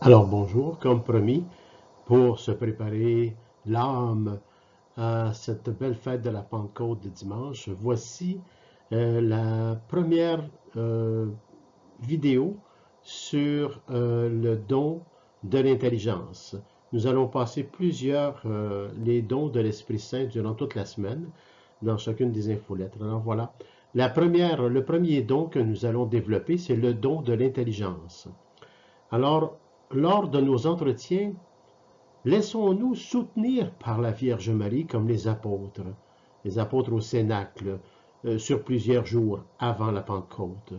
Alors bonjour, comme promis, pour se préparer l'âme à cette belle fête de la Pentecôte de dimanche, voici la première euh, vidéo sur le don de l'intelligence. Nous allons passer plusieurs les dons de l'Esprit Saint durant toute la semaine dans chacune des infolettres. Alors voilà, le premier don que nous allons développer, c'est le don de l'intelligence. Alors, lors de nos entretiens, laissons-nous soutenir par la Vierge Marie comme les apôtres au Cénacle, sur plusieurs jours avant la Pentecôte,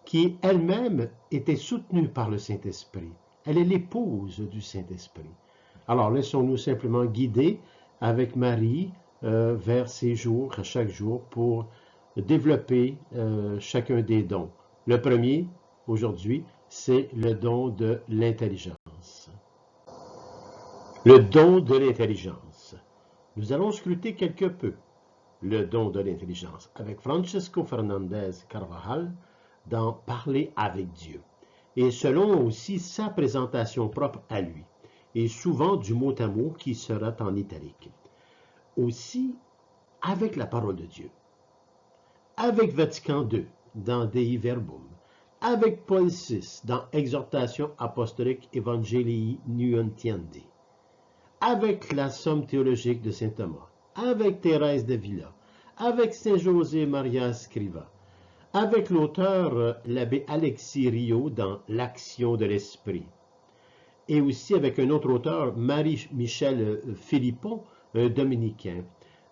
qui elle-même était soutenue par le Saint-Esprit. Elle est l'épouse du Saint-Esprit. Alors, laissons-nous simplement guider avec Marie vers ces jours, à chaque jour, pour développer chacun des dons. Le premier, aujourd'hui, c'est le don de l'intelligence. Le don de l'intelligence. Nous allons scruter quelque peu le don de l'intelligence avec Francesco Fernandez Carvajal dans Parler avec Dieu, et selon aussi sa présentation propre à lui, et souvent du mot à mot qui sera en italique. Aussi avec la parole de Dieu, avec Vatican II dans Dei Verbum, avec Paul VI dans Exhortation apostolique Evangelii Nuntiendi, avec la Somme théologique de saint Thomas, avec Thérèse de Villa, avec saint José Maria Scriva, avec l'auteur l'abbé Alexis Rio dans L'Action de l'Esprit, et aussi avec un autre auteur, Marie-Michel Philippon, un dominicain,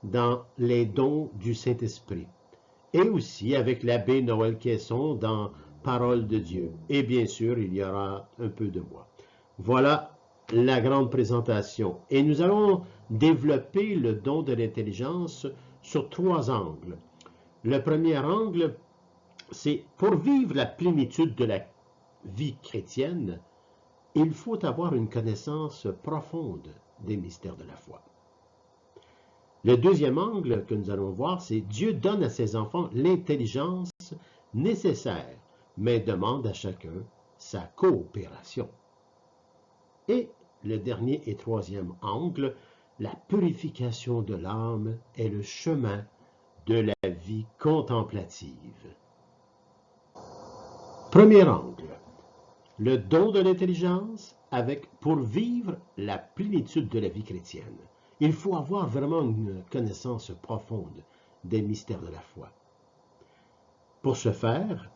dans Les dons du Saint-Esprit, et aussi avec l'abbé Noël Caisson dans Parole de Dieu. Et bien sûr, il y aura un peu de moi. Voilà la grande présentation. Et nous allons développer le don de l'intelligence sur trois angles. Le premier angle, c'est pour vivre la plénitude de la vie chrétienne, il faut avoir une connaissance profonde des mystères de la foi. Le deuxième angle que nous allons voir, c'est Dieu donne à ses enfants l'intelligence nécessaire, mais demande à chacun sa coopération. Et le dernier et troisième angle, la purification de l'âme est le chemin de la vie contemplative. Premier angle, le don de l'intelligence avec pour vivre la plénitude de la vie chrétienne. Il faut avoir vraiment une connaissance profonde des mystères de la foi. Pour ce faire,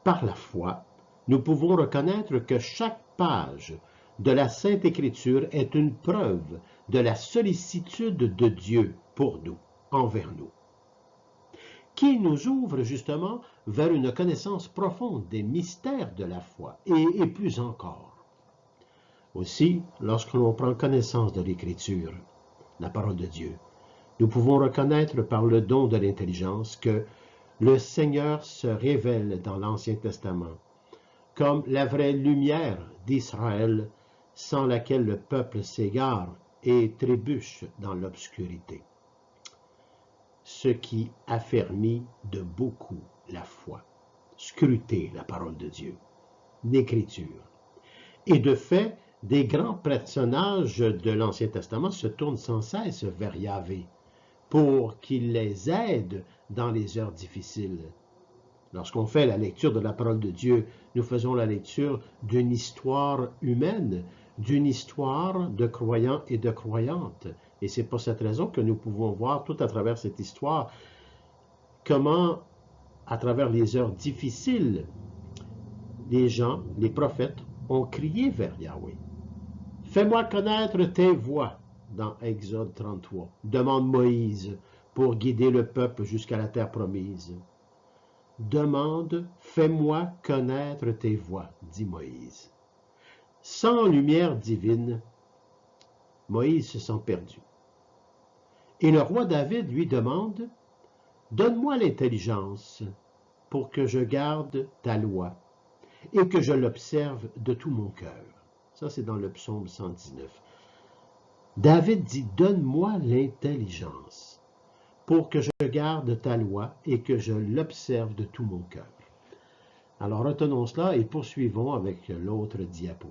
par la foi, nous pouvons reconnaître que chaque page de la Sainte Écriture est une preuve de la sollicitude de Dieu pour nous, envers nous, qui nous ouvre justement vers une connaissance profonde des mystères de la foi, et plus encore. Aussi, lorsque l'on prend connaissance de l'Écriture, la parole de Dieu, nous pouvons reconnaître par le don de l'intelligence que le Seigneur se révèle dans l'Ancien Testament comme la vraie lumière d'Israël, sans laquelle le peuple s'égare et trébuche dans l'obscurité. Ce qui affermit de beaucoup la foi. Scruter la parole de Dieu, l'Écriture. Et de fait, des grands personnages de l'Ancien Testament se tournent sans cesse vers Yahvé pour qu'il les aide dans les heures difficiles. Lorsqu'on fait la lecture de la parole de Dieu, nous faisons la lecture d'une histoire humaine, d'une histoire de croyants et de croyantes. Et c'est pour cette raison que nous pouvons voir tout à travers cette histoire comment, à travers les heures difficiles, les gens, les prophètes, ont crié vers Yahweh. Fais-moi connaître tes voies, dans Exode 33, demande Moïse pour guider le peuple jusqu'à la terre promise. Demande, fais-moi connaître tes voies, dit Moïse. Sans lumière divine, Moïse se sent perdu. Et le roi David lui demande, donne-moi l'intelligence pour que je garde ta loi et que je l'observe de tout mon cœur. Ça, c'est dans le psaume 119. David dit, donne-moi l'intelligence pour que je garde ta loi et que je l'observe de tout mon cœur. Alors retenons cela et poursuivons avec l'autre diapo.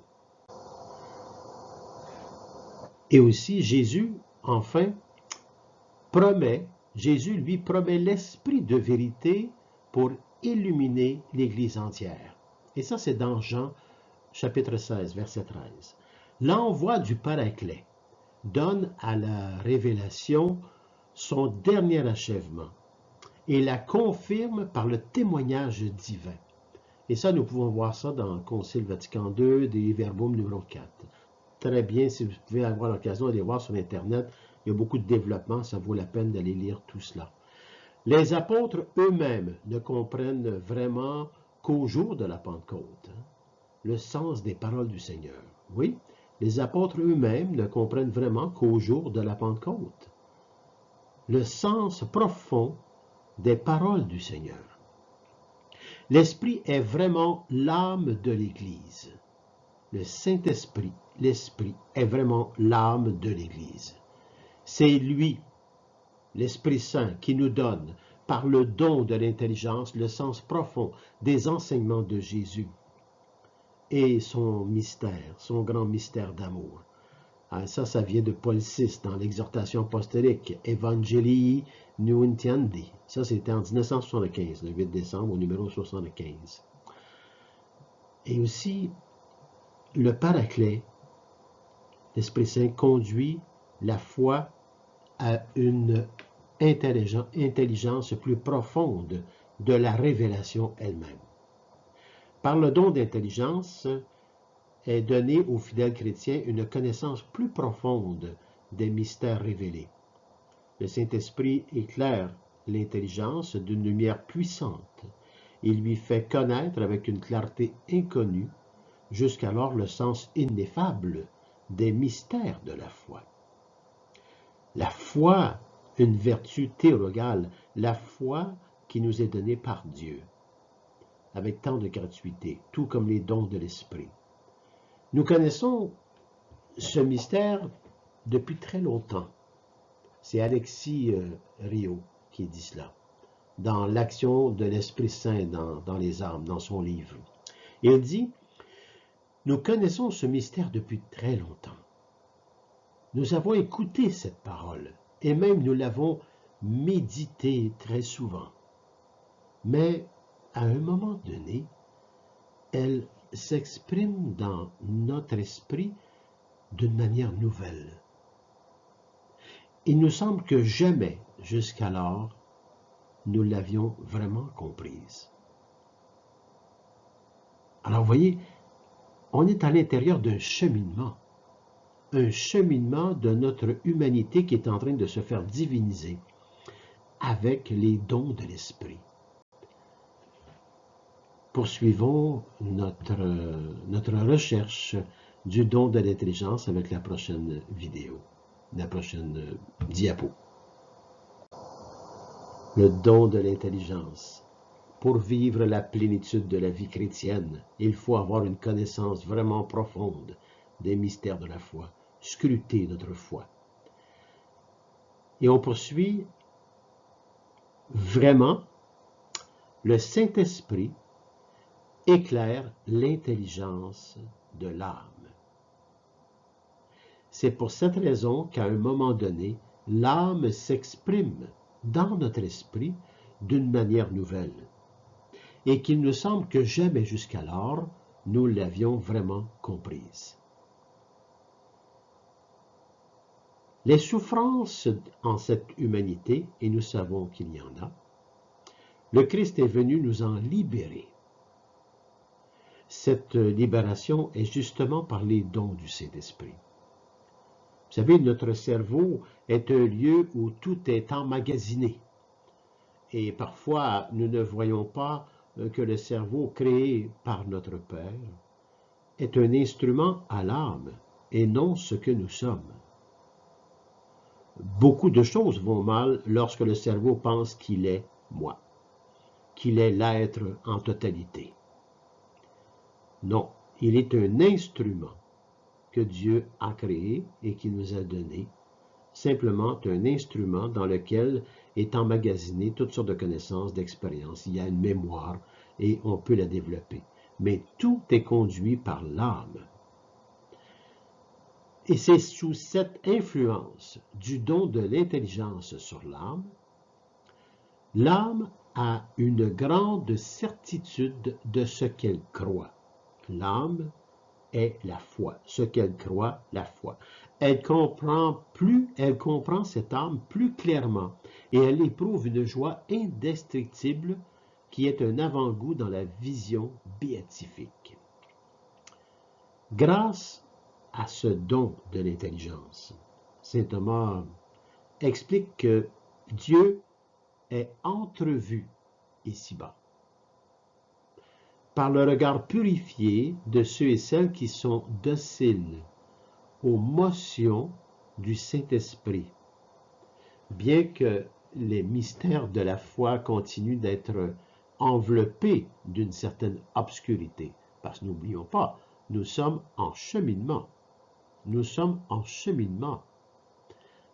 Et aussi Jésus, enfin, Jésus lui promet l'esprit de vérité pour illuminer l'Église entière. Et ça, c'est dans Jean chapitre 16, verset 13. L'envoi du Paraclet donne à la révélation son dernier achèvement et la confirme par le témoignage divin. Et ça, nous pouvons voir ça dans le Concile Vatican II, des Verbum numéro 4. Très bien, si vous pouvez avoir l'occasion d'aller voir sur Internet, il y a beaucoup de développement, ça vaut la peine d'aller lire tout cela. Les apôtres eux-mêmes ne comprennent vraiment qu'au jour de la Pentecôte, le sens des paroles du Seigneur. Oui, les apôtres eux-mêmes ne comprennent vraiment qu'au jour de la Pentecôte, le sens profond des paroles du Seigneur. L'Esprit est vraiment l'âme de l'Église. Le Saint-Esprit, l'Esprit, est vraiment l'âme de l'Église. C'est lui, l'Esprit Saint, qui nous donne, par le don de l'intelligence, le sens profond des enseignements de Jésus et son mystère, son grand mystère d'amour. Ça vient de Paul VI dans l'exhortation apostolique Evangelii Nuntiandi. Ça, c'était en 1975, le 8 décembre, au numéro 75. Et aussi, le Paraclet, l'Esprit Saint, conduit la foi à une intelligence plus profonde de la révélation elle-même. Par le don d'intelligence, est donnée aux fidèles chrétiens une connaissance plus profonde des mystères révélés. Le Saint-Esprit éclaire l'intelligence d'une lumière puissante. Il lui fait connaître avec une clarté inconnue, jusqu'alors le sens ineffable des mystères de la foi. La foi, une vertu théologale, la foi qui nous est donnée par Dieu, avec tant de gratuité, tout comme les dons de l'Esprit. Nous connaissons ce mystère depuis très longtemps. C'est Alexis Rio qui dit cela, dans l'action de l'Esprit Saint dans les âmes, dans son livre. Il dit, nous connaissons ce mystère depuis très longtemps. Nous avons écouté cette parole, et même nous l'avons méditée très souvent. Mais à un moment donné, elle s'exprime dans notre esprit d'une manière nouvelle. Il nous semble que jamais, jusqu'alors, nous l'avions vraiment comprise. Alors, vous voyez, on est à l'intérieur d'un cheminement de notre humanité qui est en train de se faire diviniser avec les dons de l'Esprit. Poursuivons notre recherche du don de l'intelligence avec la prochaine vidéo, la prochaine diapo. Le don de l'intelligence. Pour vivre la plénitude de la vie chrétienne, il faut avoir une connaissance vraiment profonde des mystères de la foi, scruter notre foi. Et on poursuit vraiment, le Saint-Esprit éclaire l'intelligence de l'âme. C'est pour cette raison qu'à un moment donné, l'âme s'exprime dans notre esprit d'une manière nouvelle, et qu'il nous semble que jamais jusqu'alors nous l'avions vraiment comprise. Les souffrances en cette humanité, et nous savons qu'il y en a, le Christ est venu nous en libérer. Cette libération est justement par les dons du Saint-Esprit. Vous savez, notre cerveau est un lieu où tout est emmagasiné. Et parfois, nous ne voyons pas que le cerveau créé par notre Père est un instrument à l'âme et non ce que nous sommes. Beaucoup de choses vont mal lorsque le cerveau pense qu'il est moi, qu'il est l'être en totalité. Non, il est un instrument que Dieu a créé et qui nous a donné, simplement un instrument dans lequel est emmagasiné toutes sortes de connaissances, d'expériences. Il y a une mémoire, et on peut la développer. Mais tout est conduit par l'âme. Et c'est sous cette influence du don de l'intelligence sur l'âme, l'âme a une grande certitude de ce qu'elle croit. L'âme est la foi, ce qu'elle croit, la foi. Elle comprend cette âme plus clairement et elle éprouve une joie indestructible qui est un avant-goût dans la vision béatifique. Grâce à ce don de l'intelligence, saint Thomas explique que Dieu est entrevu ici-bas par le regard purifié de ceux et celles qui sont dociles aux motions du Saint-Esprit. Bien que les mystères de la foi continuent d'être enveloppés d'une certaine obscurité, parce que n'oublions pas, nous sommes en cheminement. Nous sommes en cheminement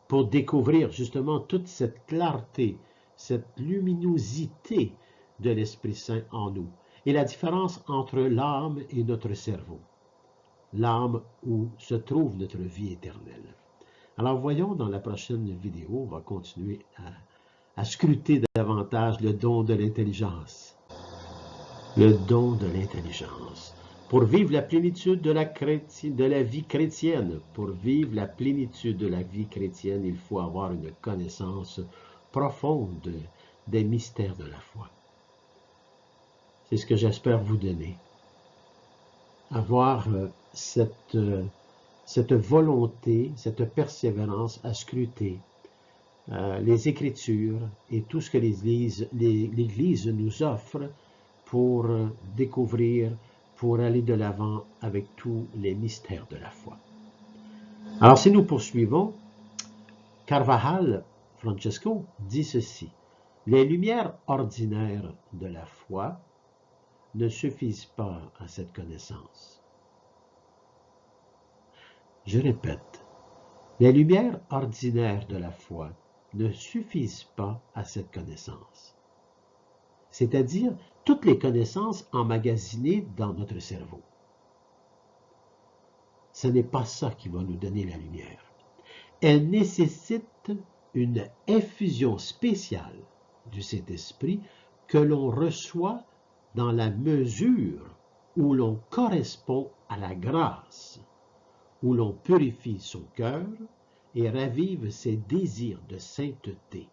pour découvrir justement toute cette clarté, cette luminosité de l'Esprit Saint en nous et la différence entre l'âme et notre cerveau, l'âme où se trouve notre vie éternelle. Alors voyons dans la prochaine vidéo, on va continuer à scruter davantage le don de l'intelligence. Le don de l'intelligence. Pour vivre la plénitude de la vie chrétienne, pour vivre la plénitude de la vie chrétienne, il faut avoir une connaissance profonde des mystères de la foi. C'est ce que j'espère vous donner. Avoir cette volonté, cette persévérance à scruter les Écritures et tout ce que l'Église nous offre pour découvrir, pour aller de l'avant avec tous les mystères de la foi. Alors, si nous poursuivons, Carvajal Francesco dit ceci: les lumières ordinaires de la foi ne suffisent pas à cette connaissance. Je répète, les lumières ordinaires de la foi ne suffisent pas à cette connaissance. C'est-à-dire toutes les connaissances emmagasinées dans notre cerveau. Ce n'est pas ça qui va nous donner la lumière. Elle nécessite une effusion spéciale du Saint-Esprit que l'on reçoit dans la mesure où l'on correspond à la grâce, où l'on purifie son cœur et ravive ses désirs de sainteté.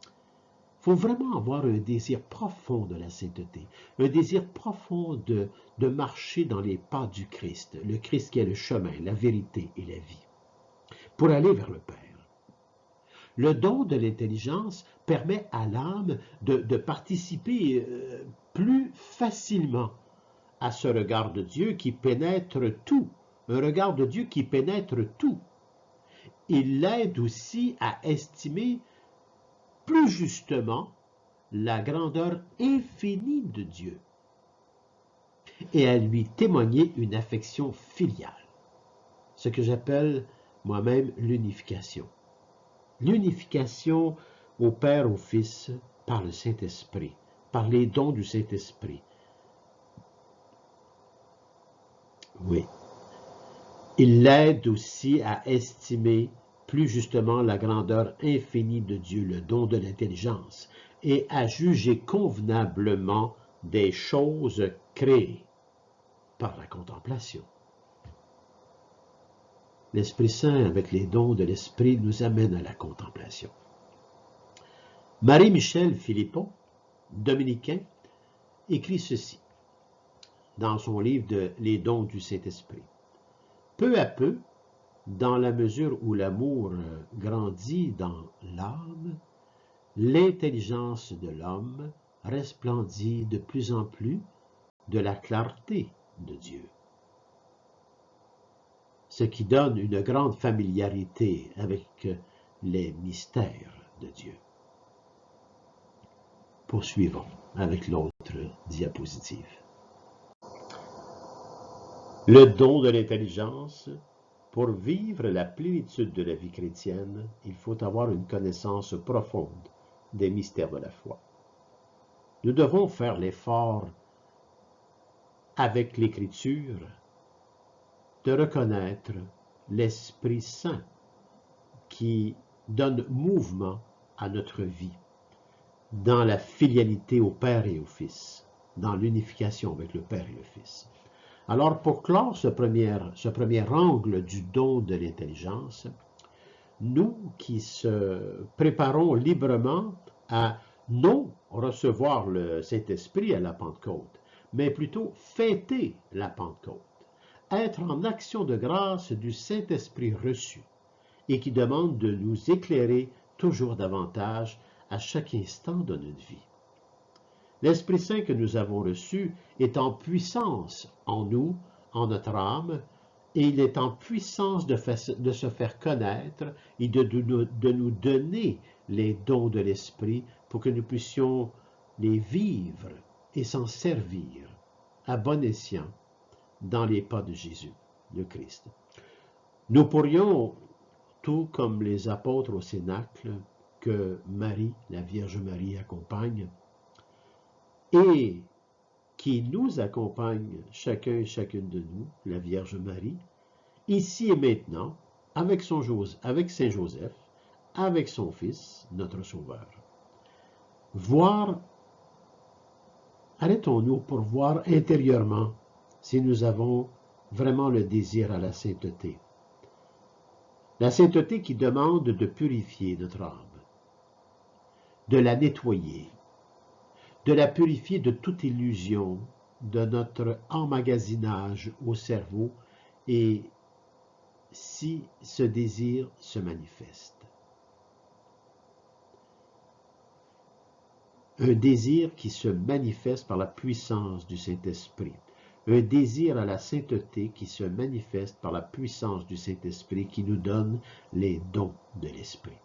Il faut vraiment avoir un désir profond de la sainteté, un désir profond de marcher dans les pas du Christ, le Christ qui est le chemin, la vérité et la vie, pour aller vers le Père. Le don de l'intelligence permet à l'âme de participer plus facilement à ce regard de Dieu qui pénètre tout, un regard de Dieu qui pénètre tout. Il l'aide aussi à estimer plus justement la grandeur infinie de Dieu et à lui témoigner une affection filiale, ce que j'appelle moi-même l'unification. L'unification au Père, au Fils, par le Saint-Esprit, par les dons du Saint-Esprit. Oui. Il l'aide aussi à estimer plus justement la grandeur infinie de Dieu, le don de l'intelligence, et à juger convenablement des choses créées par la contemplation. L'Esprit Saint, avec les dons de l'Esprit, nous amène à la contemplation. Marie-Michel Philippon, dominicain, écrit ceci dans son livre de Les dons du Saint-Esprit. Peu à peu, dans la mesure où l'amour grandit dans l'âme, l'intelligence de l'homme resplendit de plus en plus de la clarté de Dieu, ce qui donne une grande familiarité avec les mystères de Dieu. Poursuivons avec l'autre diapositive. Le don de l'intelligence. Pour vivre la plénitude de la vie chrétienne, il faut avoir une connaissance profonde des mystères de la foi. nous devons faire l'effort avec l'Écriture de reconnaître l'Esprit Saint qui donne mouvement à notre vie dans la filialité au Père et au Fils, dans l'unification avec le Père et le Fils. Alors, pour clore ce premier angle du don de l'intelligence, nous qui se préparons librement à non recevoir le Saint-Esprit à la Pentecôte, mais plutôt fêter la Pentecôte, être en action de grâce du Saint-Esprit reçu et qui demande de nous éclairer toujours davantage à chaque instant de notre vie. L'Esprit Saint que nous avons reçu est en puissance en nous, en notre âme, et il est en puissance de se faire connaître et de nous donner les dons de l'Esprit pour que nous puissions les vivre et s'en servir à bon escient dans les pas de Jésus, le Christ. Nous pourrions, tout comme les apôtres au Cénacle, que Marie, la Vierge Marie, accompagne, et qui nous accompagne, chacun et chacune de nous, la Vierge Marie, ici et maintenant, avec Saint Joseph, avec son Fils, notre Sauveur. Arrêtons-nous pour voir intérieurement si nous avons vraiment le désir à la sainteté. La sainteté qui demande de purifier notre âme, de la nettoyer, de la purifier de toute illusion, de notre emmagasinage au cerveau, et si ce désir se manifeste. Un désir qui se manifeste par la puissance du Saint-Esprit. Un désir à la sainteté qui se manifeste par la puissance du Saint-Esprit qui nous donne les dons de l'Esprit,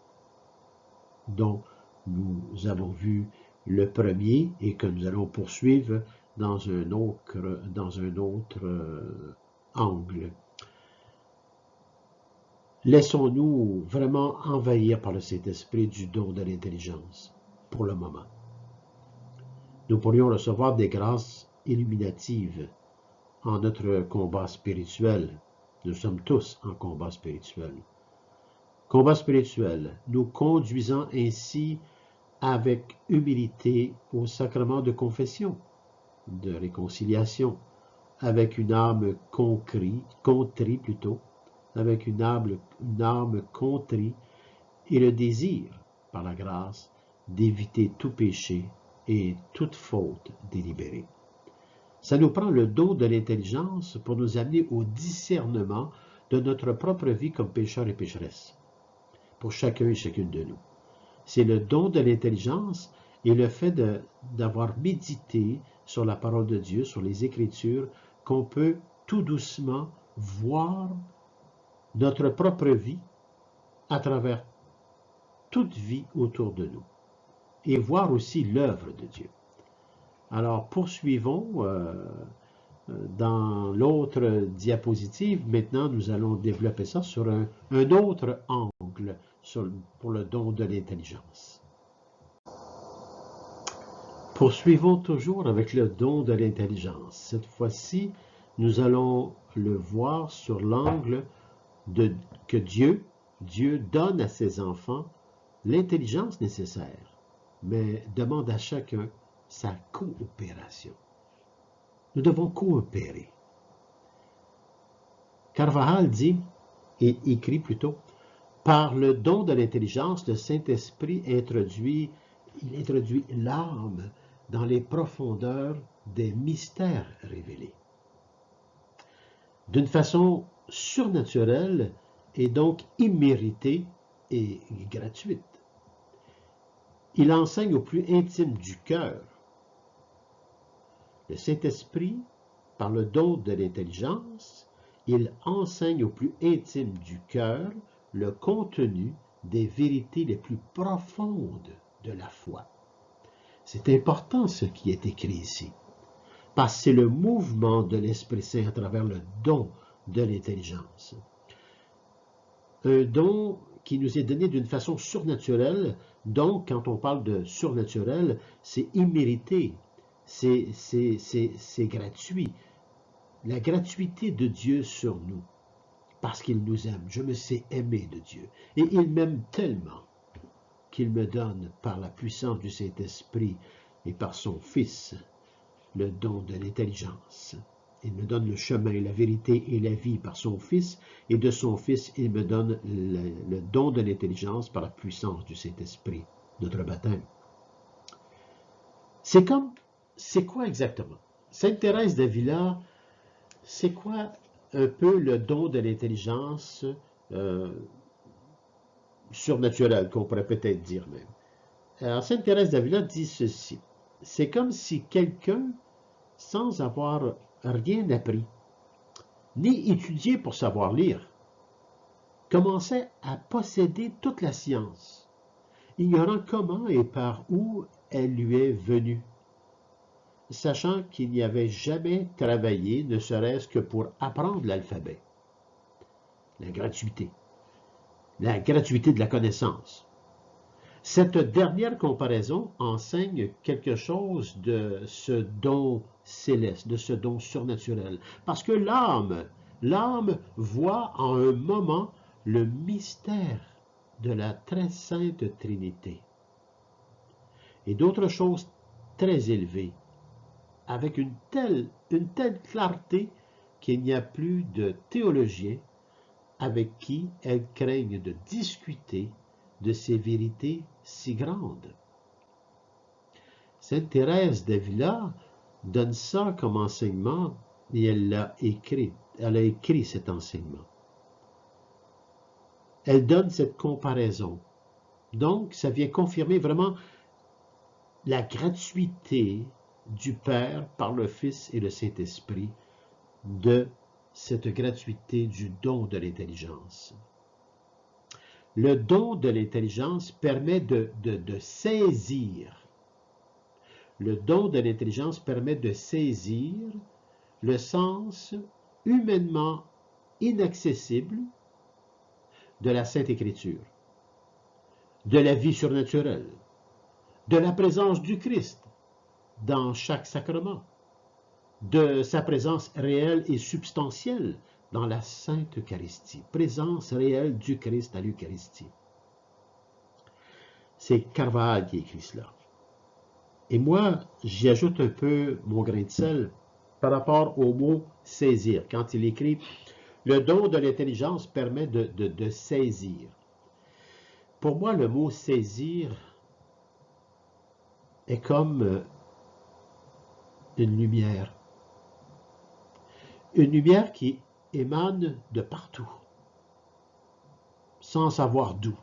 dont nous avons vu le premier et que nous allons poursuivre dans un autre angle. Laissons-nous vraiment envahir par le Saint-Esprit du don de l'intelligence, pour le moment. Nous pourrions recevoir des grâces illuminatives en notre combat spirituel. Nous sommes tous en combat spirituel. Combat spirituel, nous conduisant ainsi avec humilité au sacrement de confession, de réconciliation, avec une âme contrie plutôt, avec une âme contrie et le désir, par la grâce, d'éviter tout péché et toute faute délibérée. Ça nous prend le don de l'intelligence pour nous amener au discernement de notre propre vie comme pécheurs et pécheresses, pour chacun et chacune de nous. C'est le don de l'intelligence et le fait d'avoir médité sur la parole de Dieu, sur les Écritures, qu'on peut tout doucement voir notre propre vie à travers toute vie autour de nous et voir aussi l'œuvre de Dieu. Alors, poursuivons dans l'autre diapositive. Maintenant, nous allons développer ça sur un autre angle pour le don de l'intelligence. Poursuivons toujours avec le don de l'intelligence. Cette fois-ci, nous allons le voir sur l'angle que Dieu donne à ses enfants l'intelligence nécessaire, mais demande à chacun sa coopération. Nous devons coopérer. Carvajal dit, et écrit plutôt, par le don de l'intelligence, le Saint-Esprit introduit l'âme dans les profondeurs des mystères révélés. D'une façon surnaturelle et donc imméritée et gratuite. Il enseigne au plus intime du cœur. Le Saint-Esprit, par le don de l'intelligence, il enseigne au plus intime du cœur le contenu des vérités les plus profondes de la foi. C'est important ce qui est écrit ici, parce que c'est le mouvement de l'Esprit Saint à travers le don de l'intelligence. Un don qui nous est donné d'une façon surnaturelle. Donc, quand on parle de surnaturel, c'est immérité, c'est gratuit. La gratuité de Dieu sur nous, parce qu'il nous aime. Je me sais aimé de Dieu. Et il m'aime tellement qu'il me donne, par la puissance du Saint-Esprit et par son Fils, le don de l'intelligence. Il me donne le chemin, la vérité et la vie par son Fils, et de son Fils, il me donne le don de l'intelligence par la puissance du Saint-Esprit, notre baptême. C'est quoi exactement? Sainte Thérèse d'Avila, c'est quoi un peu le don de l'intelligence surnaturelle, qu'on pourrait peut-être dire même? Alors, Sainte Thérèse d'Avila dit ceci. C'est comme si quelqu'un, sans avoir rien appris, ni étudié pour savoir lire, commençait à posséder toute la science, ignorant comment et par où elle lui est venue, sachant qu'il n'y avait jamais travaillé, ne serait-ce que pour apprendre l'alphabet. La gratuité de la connaissance. Cette dernière comparaison enseigne quelque chose de ce don céleste, de ce don surnaturel. Parce que l'âme voit en un moment le mystère de la très sainte Trinité. Et d'autres choses très élevées, avec une telle clarté qu'il n'y a plus de théologiens avec qui elles craignent de discuter de ces vérités si grandes. Sainte Thérèse d'Avila donne ça comme enseignement et elle a écrit cet enseignement. Elle donne cette comparaison. Donc, ça vient confirmer vraiment la gratuité du Père par le Fils et le Saint-Esprit de cette gratuité du don de l'intelligence. Le don de l'intelligence permet de saisir. Le don de l'intelligence permet de saisir le sens humainement inaccessible de la Sainte Écriture, de la vie surnaturelle, de la présence du Christ dans chaque sacrement, de sa présence réelle et substantielle dans la Sainte Eucharistie, présence réelle du Christ à l'Eucharistie. C'est Carvajal qui écrit cela. Et moi, j'y ajoute un peu mon grain de sel par rapport au mot « saisir ». Quand il écrit « Le don de l'intelligence permet de saisir ». Pour moi, le mot « saisir » est comme une lumière. Une lumière qui émane de partout, sans savoir d'où,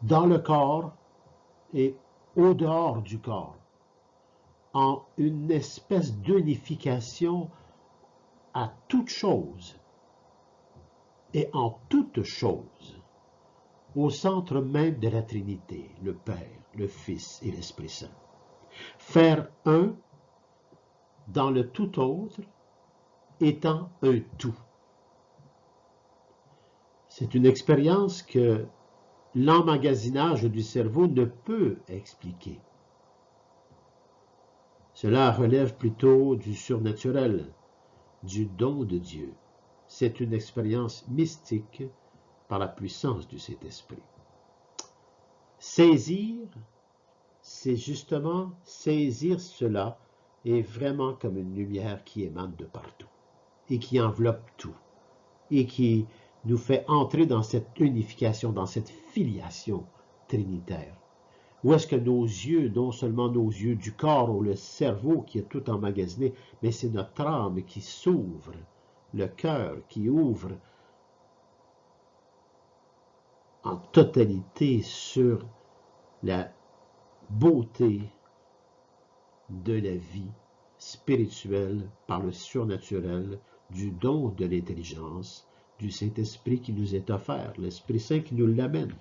dans le corps et au dehors du corps, en une espèce d'unification à toute chose et en toute chose, au centre même de la Trinité, le Père, le Fils et l'Esprit Saint. Faire un dans le tout autre, étant un tout. C'est une expérience que l'emmagasinage du cerveau ne peut expliquer. Cela relève plutôt du surnaturel, du don de Dieu. C'est une expérience mystique par la puissance du Saint-Esprit. Saisir, c'est justement saisir cela est vraiment comme une lumière qui émane de partout et qui enveloppe tout et qui nous fait entrer dans cette unification, dans cette filiation trinitaire. Où est-ce que nos yeux, non seulement nos yeux du corps ou le cerveau qui est tout emmagasiné, mais c'est notre âme qui s'ouvre, le cœur qui ouvre en totalité sur la beauté de la vie spirituelle par le surnaturel, du don de l'intelligence, du Saint-Esprit qui nous est offert, l'Esprit Saint qui nous l'amène.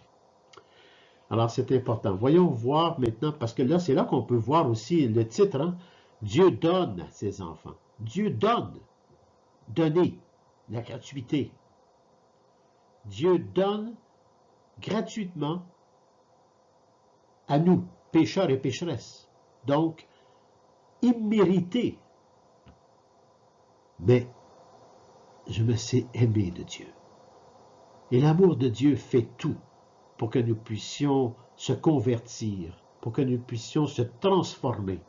Alors c'est important. Voyons voir maintenant, parce que là, c'est là qu'on peut voir aussi le titre, hein? Dieu donne à ses enfants. Dieu donne. Donner, la gratuité. Dieu donne gratuitement à nous, pécheurs et pécheresses. Donc, immérité. Mais je me sais aimer de Dieu. Et l'amour de Dieu fait tout pour que nous puissions se convertir, pour que nous puissions se transformer.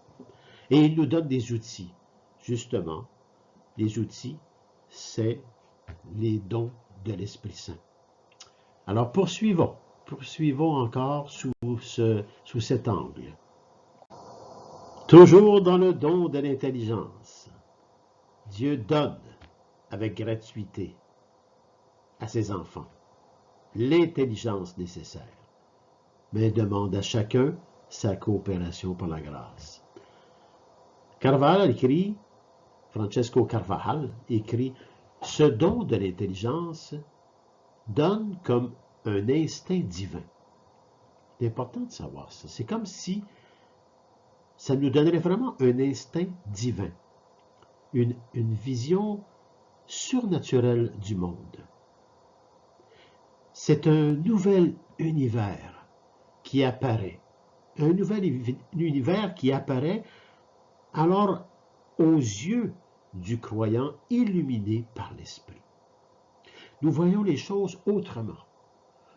Et il nous donne des outils. Justement, les outils, c'est les dons de l'Esprit Saint. Alors poursuivons encore sous cet angle. Toujours dans le don de l'intelligence, Dieu donne avec gratuité à ses enfants l'intelligence nécessaire, mais demande à chacun sa coopération par la grâce. Francesco Carvajal écrit « Ce don de l'intelligence donne comme un instinct divin. » C'est important de savoir ça. C'est comme si ça nous donnerait vraiment un instinct divin, une vision surnaturelle du monde. C'est un nouvel univers qui apparaît. Un nouvel univers qui apparaît alors aux yeux du croyant illuminé par l'Esprit. Nous voyons les choses autrement.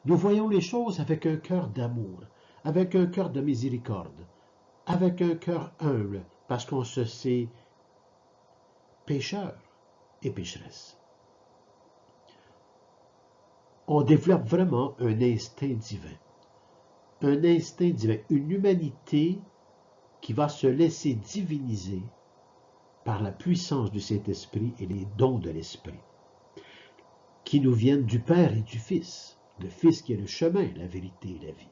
Nous voyons les choses avec un cœur d'amour, avec un cœur de miséricorde, avec un cœur humble, parce qu'on se sait pécheur et pécheresse. On développe vraiment un instinct divin. Un instinct divin, une humanité qui va se laisser diviniser par la puissance du Saint-Esprit et les dons de l'Esprit, qui nous viennent du Père et du Fils, le Fils qui est le chemin, la vérité et la vie.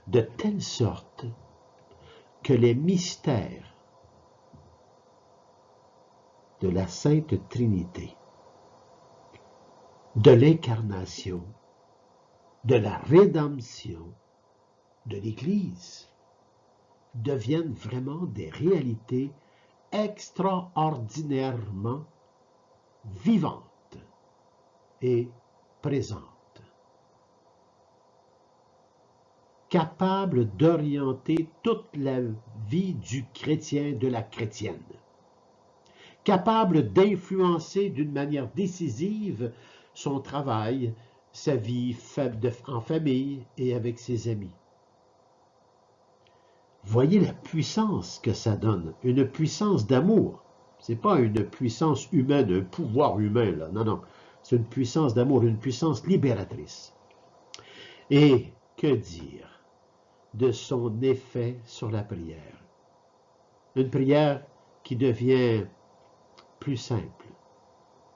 De telle sorte que les mystères de la Sainte Trinité, de l'incarnation, de la rédemption de l'Église deviennent vraiment des réalités extraordinairement vivantes et présentes, capables d'orienter toute la vie du chrétien, de la chrétienne, capables d'influencer d'une manière décisive son travail, sa vie en famille et avec ses amis. Voyez la puissance que ça donne, une puissance d'amour. Ce n'est pas une puissance humaine, un pouvoir humain, là. Non, non. C'est une puissance d'amour, une puissance libératrice. Et que dire de son effet sur la prière? Une prière qui devient plus simple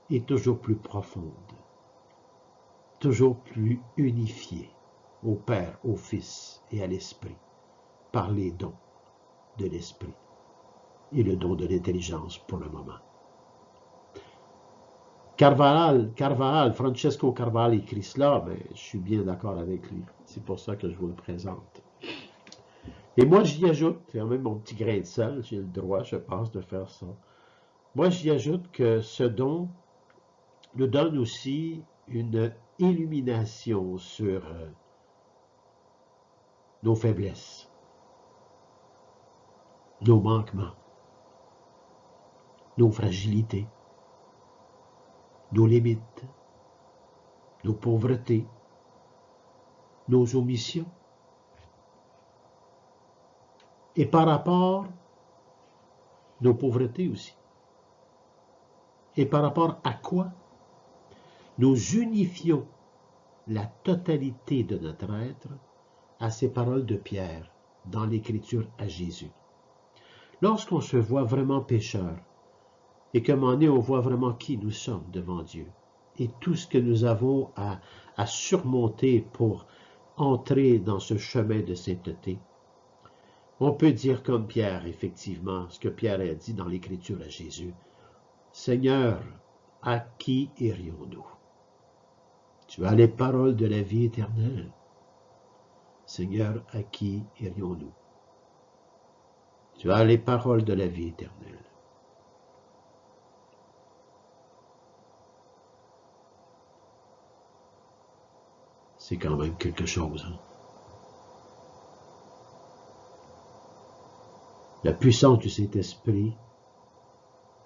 et toujours plus profonde, toujours plus unifiée au Père, au Fils et à l'Esprit, par les dons de l'Esprit et le don de l'intelligence pour le moment. Francesco Carvajal écrit cela, mais je suis bien d'accord avec lui. C'est pour ça que je vous le présente. Et moi, j'y ajoute, quand même mon petit grain de sel, j'ai le droit, je pense, de faire ça. Moi, j'y ajoute que ce don nous donne aussi une illumination sur nos faiblesses, nos manquements, nos fragilités, nos limites, nos pauvretés, nos omissions. Et par rapport, nos pauvretés aussi. Et par rapport à quoi? Nous unifions la totalité de notre être à ces paroles de Pierre dans l'Écriture à Jésus. Lorsqu'on se voit vraiment pécheur, et qu'à un moment donné, on voit vraiment qui nous sommes devant Dieu, et tout ce que nous avons à surmonter pour entrer dans ce chemin de sainteté, on peut dire comme Pierre, effectivement, ce que Pierre a dit dans l'Écriture à Jésus. Seigneur, à qui irions-nous? Tu as les paroles de la vie éternelle. Seigneur, à qui irions-nous? Tu as les paroles de la vie éternelle. C'est quand même quelque chose. Hein? La puissance du Saint-Esprit,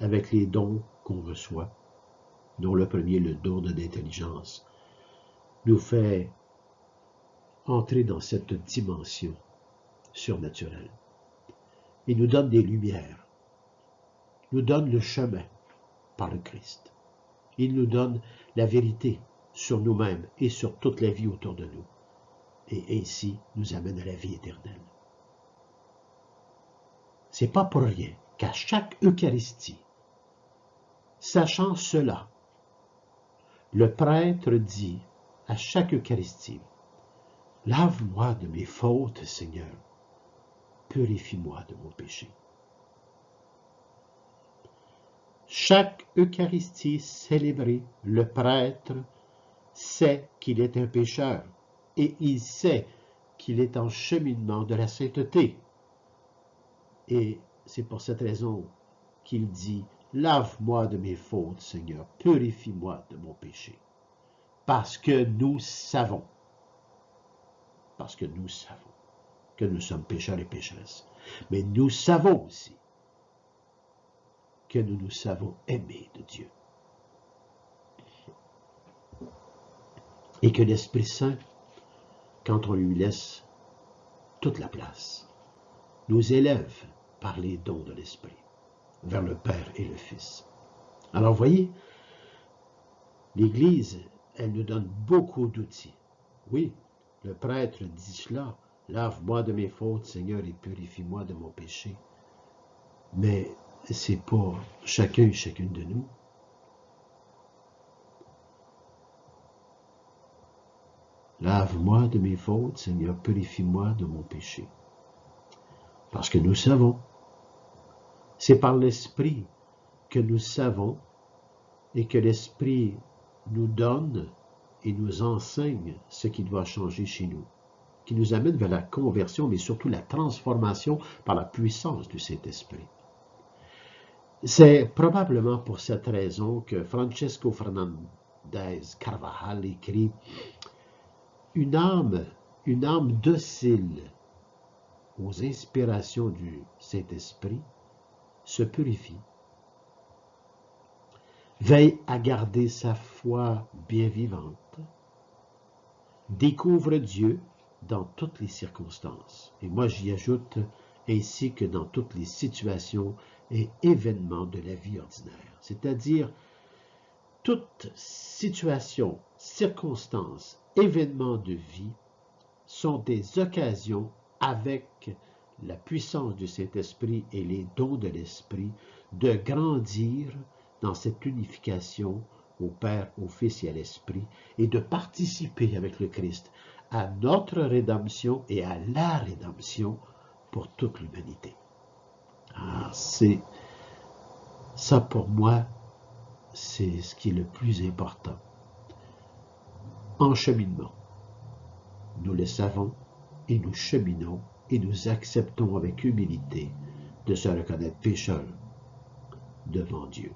avec les dons qu'on reçoit, dont le premier, le don de l'intelligence, nous fait entrer dans cette dimension surnaturelle. Il nous donne des lumières, nous donne le chemin par le Christ. Il nous donne la vérité sur nous-mêmes et sur toute la vie autour de nous. Et ainsi nous amène à la vie éternelle. C'est pas pour rien qu'à chaque Eucharistie, sachant cela, le prêtre dit à chaque Eucharistie, « Lave-moi de mes fautes, Seigneur, purifie-moi de mon péché. » Chaque Eucharistie célébrée, le prêtre sait qu'il est un pécheur et il sait qu'il est en cheminement de la sainteté. Et c'est pour cette raison qu'il dit « Lave-moi de mes fautes, Seigneur, purifie-moi de mon péché. » Parce que nous savons que nous sommes pécheurs et pécheresses. Mais nous savons aussi que nous nous savons aimés de Dieu. Et que l'Esprit Saint, quand on lui laisse toute la place, nous élève par les dons de l'Esprit vers le Père et le Fils. Alors voyez, l'Église, elle nous donne beaucoup d'outils. Oui, le prêtre dit cela, « Lave-moi de mes fautes, Seigneur, et purifie-moi de mon péché. » Mais c'est pour chacun et chacune de nous. Lave-moi de mes fautes, Seigneur, purifie-moi de mon péché. Parce que nous savons, c'est par l'Esprit que nous savons et que l'Esprit nous donne et nous enseigne ce qui doit changer chez nous, qui nous amène vers la conversion, mais surtout la transformation par la puissance du Saint-Esprit. C'est probablement pour cette raison que Francesco Fernandez Carvajal écrit « Une âme docile aux inspirations du Saint-Esprit se purifie, veille à garder sa foi bien vivante, découvre Dieu dans toutes les circonstances. » Et moi j'y ajoute ainsi que dans toutes les situations et événements de la vie ordinaire. C'est-à-dire, toute situation, circonstance, événements de vie sont des occasions avec la puissance du Saint-Esprit et les dons de l'Esprit de grandir dans cette unification au Père, au Fils et à l'Esprit et de participer avec le Christ à notre rédemption et à la rédemption pour toute l'humanité. Ah, c'est ça pour moi, c'est ce qui est le plus important. En cheminement, nous le savons et nous cheminons et nous acceptons avec humilité de se reconnaître pécheurs devant Dieu,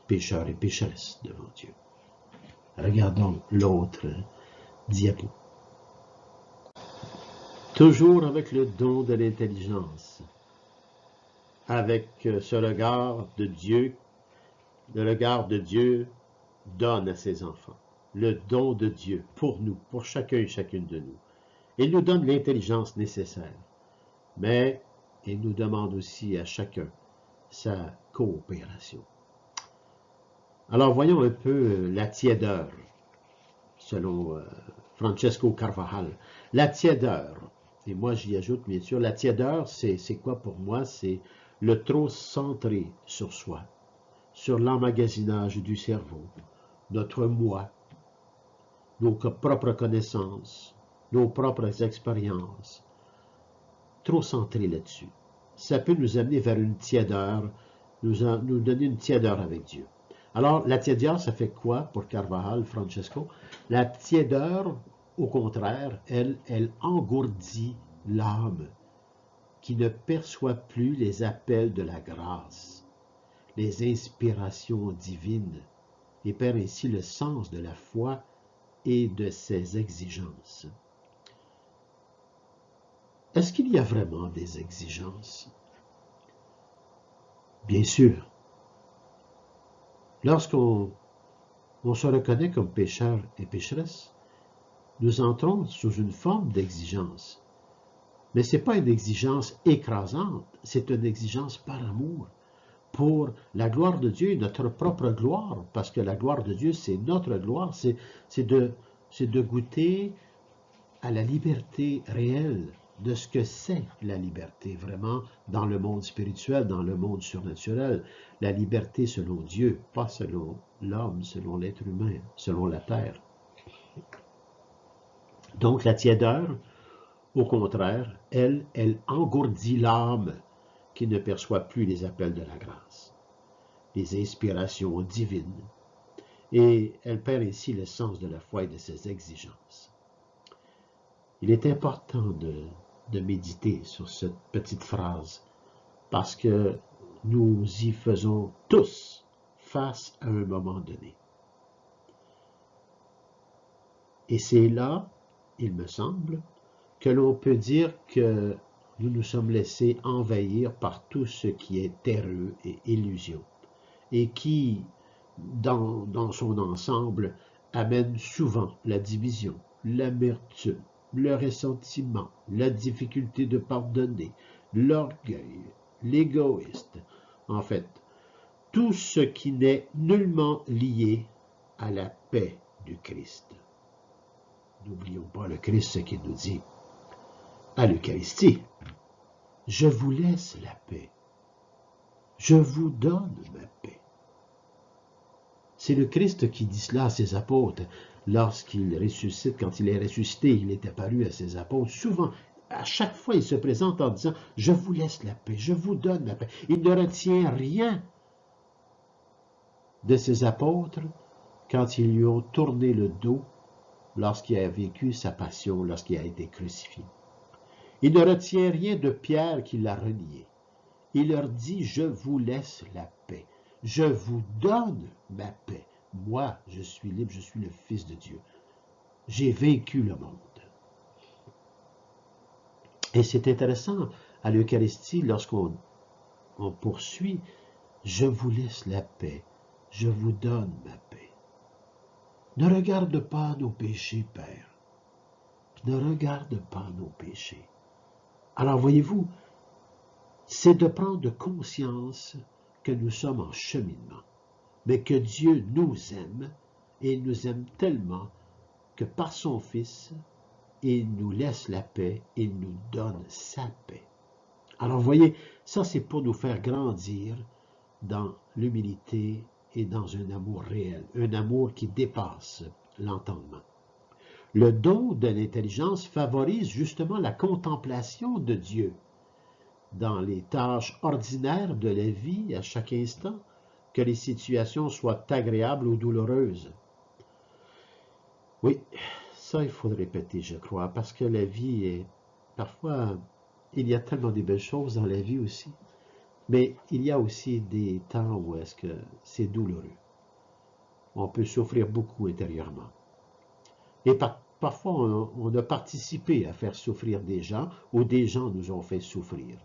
pécheurs et pécheresses devant Dieu. Regardons l'autre diapo. Toujours avec le don de l'intelligence, avec ce regard de Dieu, le regard de Dieu donne à ses enfants, le don de Dieu pour nous, pour chacun et chacune de nous. Il nous donne l'intelligence nécessaire, mais il nous demande aussi à chacun sa coopération. Alors voyons un peu la tiédeur, selon Francesco Carvajal. La tiédeur, et moi j'y ajoute bien sûr, la tiédeur, c'est quoi pour moi? C'est le trop centré sur soi, sur l'emmagasinage du cerveau, notre moi, nos propres connaissances, nos propres expériences, trop centré là-dessus. Ça peut nous amener vers une tiédeur, nous donner une tiédeur avec Dieu. Alors, la tiédeur, ça fait quoi pour Carvajal, Francesco? La tiédeur, au contraire, elle engourdit l'âme qui ne perçoit plus les appels de la grâce, les inspirations divines, et perd ainsi le sens de la foi et de ses exigences. Est-ce qu'il y a vraiment des exigences? Bien sûr. Lorsqu'on se reconnaît comme pécheur et pécheresse, nous entrons sous une forme d'exigence. Mais ce n'est pas une exigence écrasante, c'est une exigence par amour, pour la gloire de Dieu et notre propre gloire, parce que la gloire de Dieu, c'est notre gloire, c'est de goûter à la liberté réelle de ce que c'est la liberté, vraiment, dans le monde spirituel, dans le monde surnaturel, la liberté selon Dieu, pas selon l'homme, selon l'être humain, selon la terre. Donc la tiédeur, au contraire, elle engourdit l'âme qui ne perçoit plus les appels de la grâce, les inspirations divines, et elle perd ainsi le sens de la foi et de ses exigences. Il est important de méditer sur cette petite phrase, parce que nous y faisons tous face à un moment donné. Et c'est là, il me semble, que l'on peut dire que nous nous sommes laissés envahir par tout ce qui est terreux et illusion, et qui, dans son ensemble, amène souvent la division, l'amertume, le ressentiment, la difficulté de pardonner, l'orgueil, l'égoïste, en fait, tout ce qui n'est nullement lié à la paix du Christ. N'oublions pas le Christ, ce qu'il nous dit à l'Eucharistie. Je vous laisse la paix. Je vous donne ma paix. C'est le Christ qui dit cela à ses apôtres. Lorsqu'il ressuscite, quand il est ressuscité, il est apparu à ses apôtres. Souvent, à chaque fois, il se présente en disant « Je vous laisse la paix, je vous donne la paix ». Il ne retient rien de ses apôtres quand ils lui ont tourné le dos lorsqu'il a vécu sa passion, lorsqu'il a été crucifié. Il ne retient rien de Pierre qui l'a renié. Il leur dit « Je vous laisse la paix. Je vous donne ma paix. Moi, je suis libre, je suis le Fils de Dieu. J'ai vaincu le monde. » Et c'est intéressant, à l'Eucharistie, lorsqu'on poursuit « Je vous laisse la paix. Je vous donne ma paix. » Ne regarde pas nos péchés, Père. Ne regarde pas nos péchés. Alors, voyez-vous, c'est de prendre conscience que nous sommes en cheminement, mais que Dieu nous aime, et il nous aime tellement que par son Fils, il nous laisse la paix, il nous donne sa paix. Alors, vous voyez, ça c'est pour nous faire grandir dans l'humilité et dans un amour réel, un amour qui dépasse l'entendement. Le don de l'intelligence favorise justement la contemplation de Dieu dans les tâches ordinaires de la vie à chaque instant, que les situations soient agréables ou douloureuses. Oui, ça il faut le répéter, je crois, parce que la vie est... Parfois, il y a tellement de belles choses dans la vie aussi, mais il y a aussi des temps où est-ce que c'est douloureux. On peut souffrir beaucoup intérieurement. Et parfois, on a participé à faire souffrir des gens, ou des gens nous ont fait souffrir.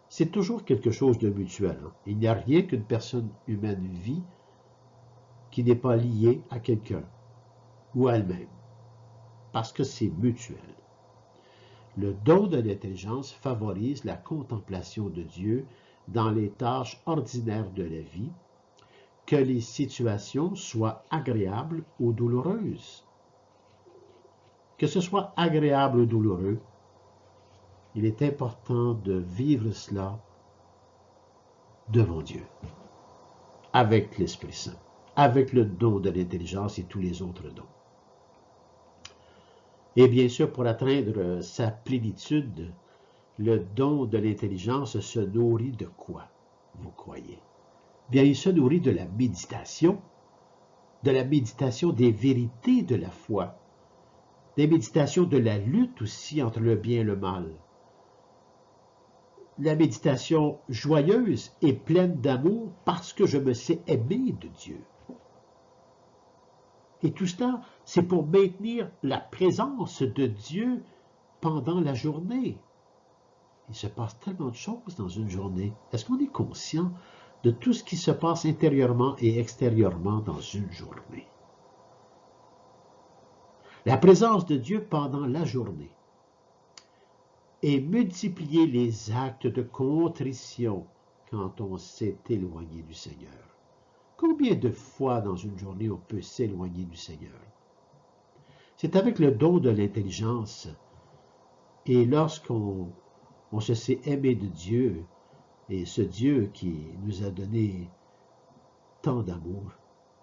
C'est toujours quelque chose de mutuel. Il n'y a rien qu'une personne humaine vit qui n'est pas lié à quelqu'un ou à elle-même, parce que c'est mutuel. Le don de l'intelligence favorise la contemplation de Dieu dans les tâches ordinaires de la vie, que les situations soient agréables ou douloureuses. Que ce soit agréable ou douloureux, il est important de vivre cela devant Dieu, avec l'Esprit Saint, avec le don de l'intelligence et tous les autres dons. Et bien sûr, pour atteindre sa plénitude, le don de l'intelligence se nourrit de quoi, vous croyez? Bien, il se nourrit de la méditation des vérités de la foi, des méditations de la lutte aussi entre le bien et le mal. La méditation joyeuse et pleine d'amour parce que je me sais aimé de Dieu. Et tout cela, c'est pour maintenir la présence de Dieu pendant la journée. Il se passe tellement de choses dans une journée. Est-ce qu'on est conscient de tout ce qui se passe intérieurement et extérieurement dans une journée? La présence de Dieu pendant la journée et multiplier les actes de contrition quand on s'est éloigné du Seigneur. Combien de fois dans une journée on peut s'éloigner du Seigneur? C'est avec le don de l'intelligence et lorsqu'on se sait aimé de Dieu et ce Dieu qui nous a donné tant d'amour,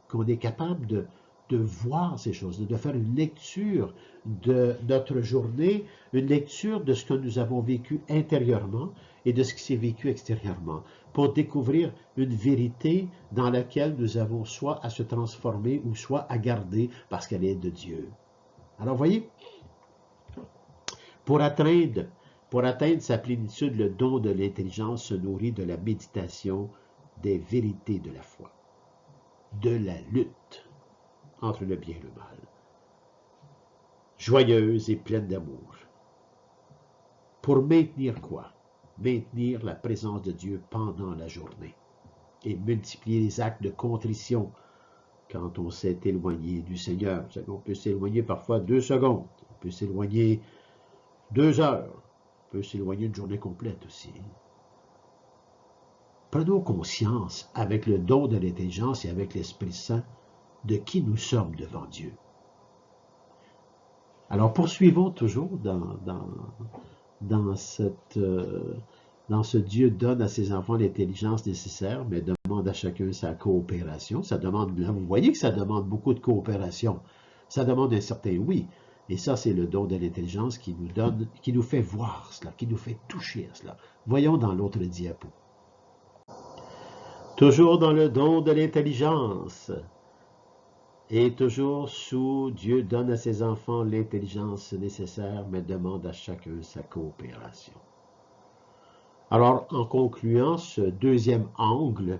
qu'on est capable de voir ces choses, de faire une lecture de notre journée, une lecture de ce que nous avons vécu intérieurement et de ce qui s'est vécu extérieurement, pour découvrir une vérité dans laquelle nous avons soit à se transformer ou soit à garder parce qu'elle est de Dieu. Alors, voyez, pour atteindre sa plénitude, le don de l'intelligence se nourrit de la méditation des vérités de la foi, de la lutte entre le bien et le mal, joyeuse et pleine d'amour. Pour maintenir quoi? Maintenir la présence de Dieu pendant la journée et multiplier les actes de contrition quand on s'est éloigné du Seigneur. On peut s'éloigner parfois 2 secondes, on peut s'éloigner 2 heures, on peut s'éloigner une journée complète aussi. Prenons conscience, avec le don de l'intelligence et avec l'Esprit Saint, de qui nous sommes devant Dieu. Alors poursuivons toujours dans ce Dieu donne à ses enfants l'intelligence nécessaire, mais demande à chacun sa coopération. Ça demande, là, vous voyez que ça demande beaucoup de coopération. Ça demande un certain oui. Et ça, c'est le don de l'intelligence qui nous fait voir cela, qui nous fait toucher à cela. Voyons dans l'autre diapo. Toujours dans le don de l'intelligence. Et toujours sous Dieu donne à ses enfants l'intelligence nécessaire, mais demande à chacun sa coopération. Alors, en concluant ce deuxième angle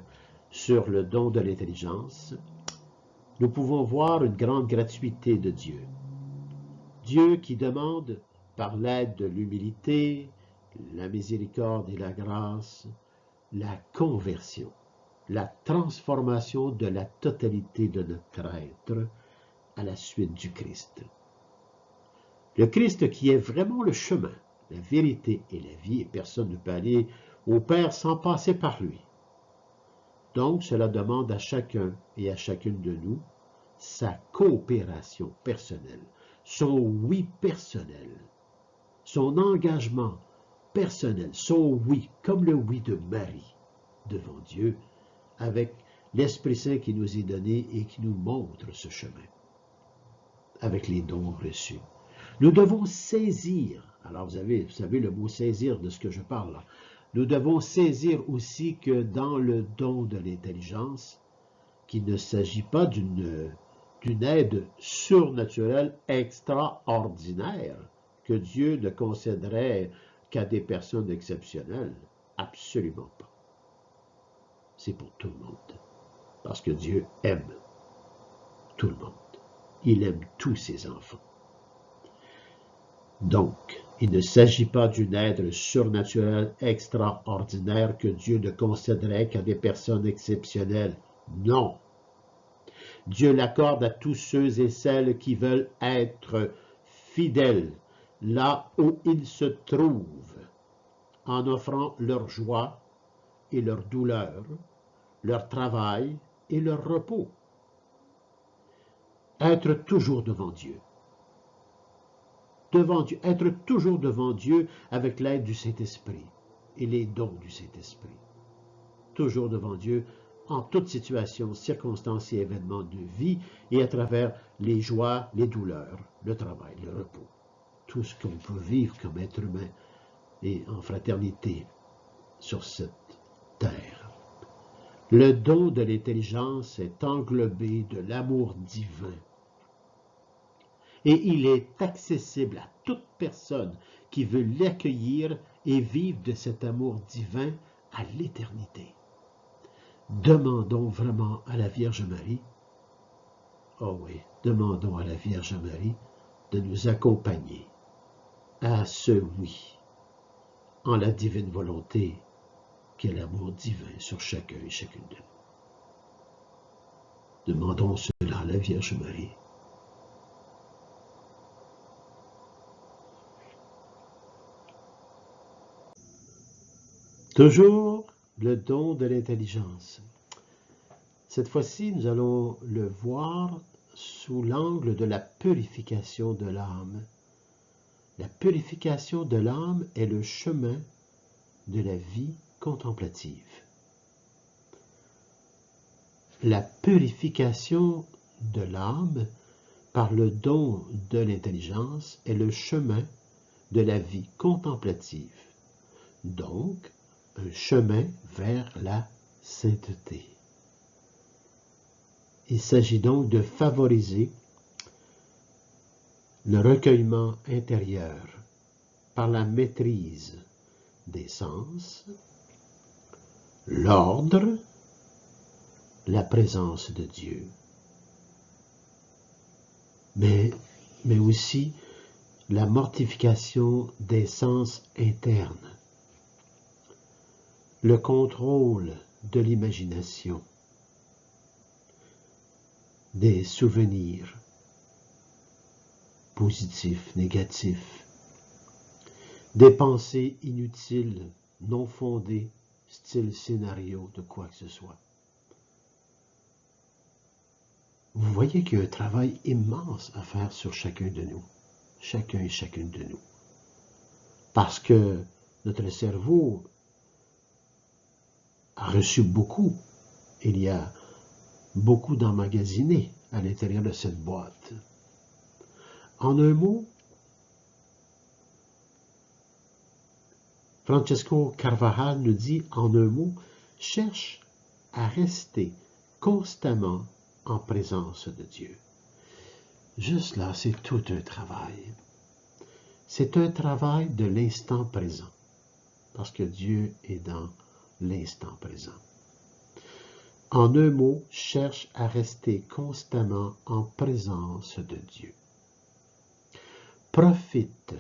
sur le don de l'intelligence, nous pouvons voir une grande gratuité de Dieu. Dieu qui demande, par l'aide de l'humilité, la miséricorde et la grâce, la conversion, la transformation de la totalité de notre être à la suite du Christ. Le Christ qui est vraiment le chemin, la vérité et la vie, et personne ne peut aller au Père sans passer par lui. Donc, cela demande à chacun et à chacune de nous sa coopération personnelle, son oui personnel, son engagement personnel, son oui, comme le oui de Marie devant Dieu, avec l'Esprit Saint qui nous est donné et qui nous montre ce chemin, avec les dons reçus. Nous devons saisir, alors vous savez le mot saisir de ce que je parle là, nous devons saisir aussi que dans le don de l'intelligence, qu'il ne s'agit pas d'une aide surnaturelle extraordinaire que Dieu ne concéderait qu'à des personnes exceptionnelles. Absolument pas. C'est pour tout le monde. Parce que Dieu aime tout le monde. Il aime tous ses enfants. Donc, il ne s'agit pas d'une aide surnaturelle extraordinaire que Dieu ne concéderait qu'à des personnes exceptionnelles. Non. Dieu l'accorde à tous ceux et celles qui veulent être fidèles là où ils se trouvent, en offrant leur joie et leur douleur, leur travail et leur repos. Être toujours devant Dieu. Être toujours devant Dieu avec l'aide du Saint-Esprit et les dons du Saint-Esprit. Toujours devant Dieu en toutes situations, circonstances et événements de vie et à travers les joies, les douleurs, le travail, le repos. Tout ce qu'on peut vivre comme être humain et en fraternité sur cette terre. Le don de l'intelligence est englobé de l'amour divin. Et il est accessible à toute personne qui veut l'accueillir et vivre de cet amour divin à l'éternité. Demandons vraiment à la Vierge Marie, Oh oui, demandons à la Vierge Marie de nous accompagner à ce oui, en la divine volonté, qui est l'amour divin sur chacun et chacune de nous. Demandons cela à la Vierge Marie. Toujours le don de l'intelligence. Cette fois-ci, nous allons le voir sous l'angle de la purification de l'âme. La purification de l'âme est le chemin de la vie contemplative. La purification de l'âme par le don de l'intelligence est le chemin de la vie contemplative, donc un chemin vers la sainteté. Il s'agit donc de favoriser le recueillement intérieur par la maîtrise des sens, l'ordre, la présence de Dieu, mais aussi la mortification des sens internes, le contrôle de l'imagination, des souvenirs positifs, négatifs, des pensées inutiles, non fondées, style scénario de quoi que ce soit. Vous voyez qu'il y a un travail immense à faire sur chacun de nous, chacun et chacune de nous. Parce que notre cerveau a reçu beaucoup. Il y a beaucoup d'emmagasiné à l'intérieur de cette boîte. En un mot, Francesco Carvajal nous dit en un mot, cherche à rester constamment en présence de Dieu. Juste là, c'est tout un travail. C'est un travail de l'instant présent, parce que Dieu est dans l'instant présent. En un mot, cherche à rester constamment en présence de Dieu. Profite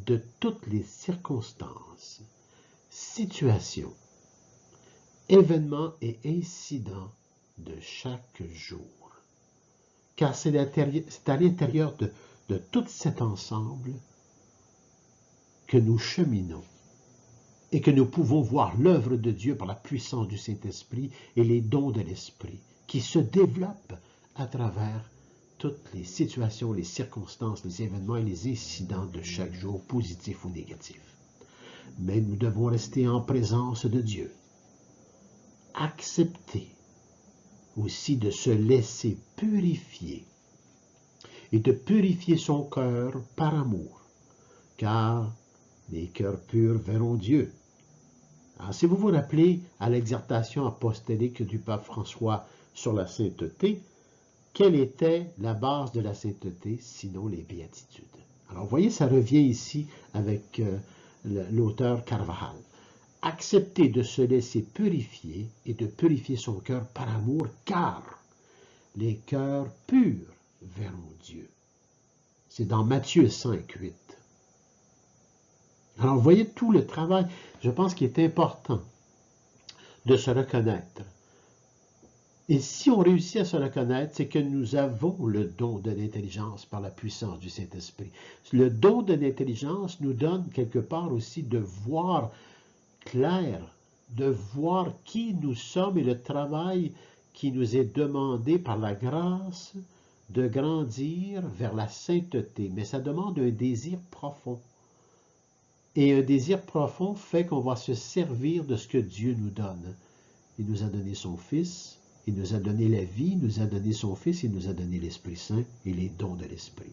de toutes les circonstances, situations, événements et incidents de chaque jour. Car c'est à l'intérieur de tout cet ensemble que nous cheminons et que nous pouvons voir l'œuvre de Dieu par la puissance du Saint-Esprit et les dons de l'Esprit qui se développent à travers toutes les situations, les circonstances, les événements et les incidents de chaque jour, positifs ou négatifs. Mais nous devons rester en présence de Dieu. Accepter aussi de se laisser purifier et de purifier son cœur par amour, car les cœurs purs verront Dieu. Alors, si vous vous rappelez à l'exhortation apostolique du pape François sur la sainteté, quelle était la base de la sainteté, sinon les béatitudes? Alors, vous voyez, ça revient ici avec l'auteur Carvajal. Accepter de se laisser purifier et de purifier son cœur par amour, car les cœurs purs verront Dieu. C'est dans Matthieu 5, 8. Alors, vous voyez tout le travail, je pense qu'il est important de se reconnaître. Et si on réussit à se reconnaître, c'est que nous avons le don de l'intelligence par la puissance du Saint-Esprit. Le don de l'intelligence nous donne quelque part aussi de voir clair, de voir qui nous sommes et le travail qui nous est demandé par la grâce de grandir vers la sainteté. Mais ça demande un désir profond. Et un désir profond fait qu'on va se servir de ce que Dieu nous donne. Il nous a donné son Fils, il nous a donné la vie, il nous a donné son Fils, il nous a donné l'Esprit Saint et les dons de l'Esprit.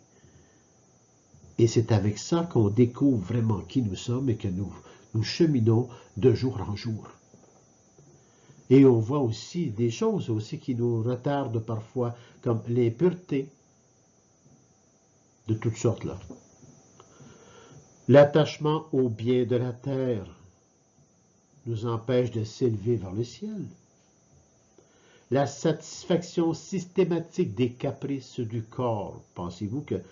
Et c'est avec ça qu'on découvre vraiment qui nous sommes et que nous cheminons de jour en jour. Et on voit aussi des choses aussi qui nous retardent parfois, comme l'impureté, de toutes sortes là. L'attachement aux biens de la terre nous empêche de s'élever vers le ciel. la satisfaction systématique des caprices du corps. Pensez-vous que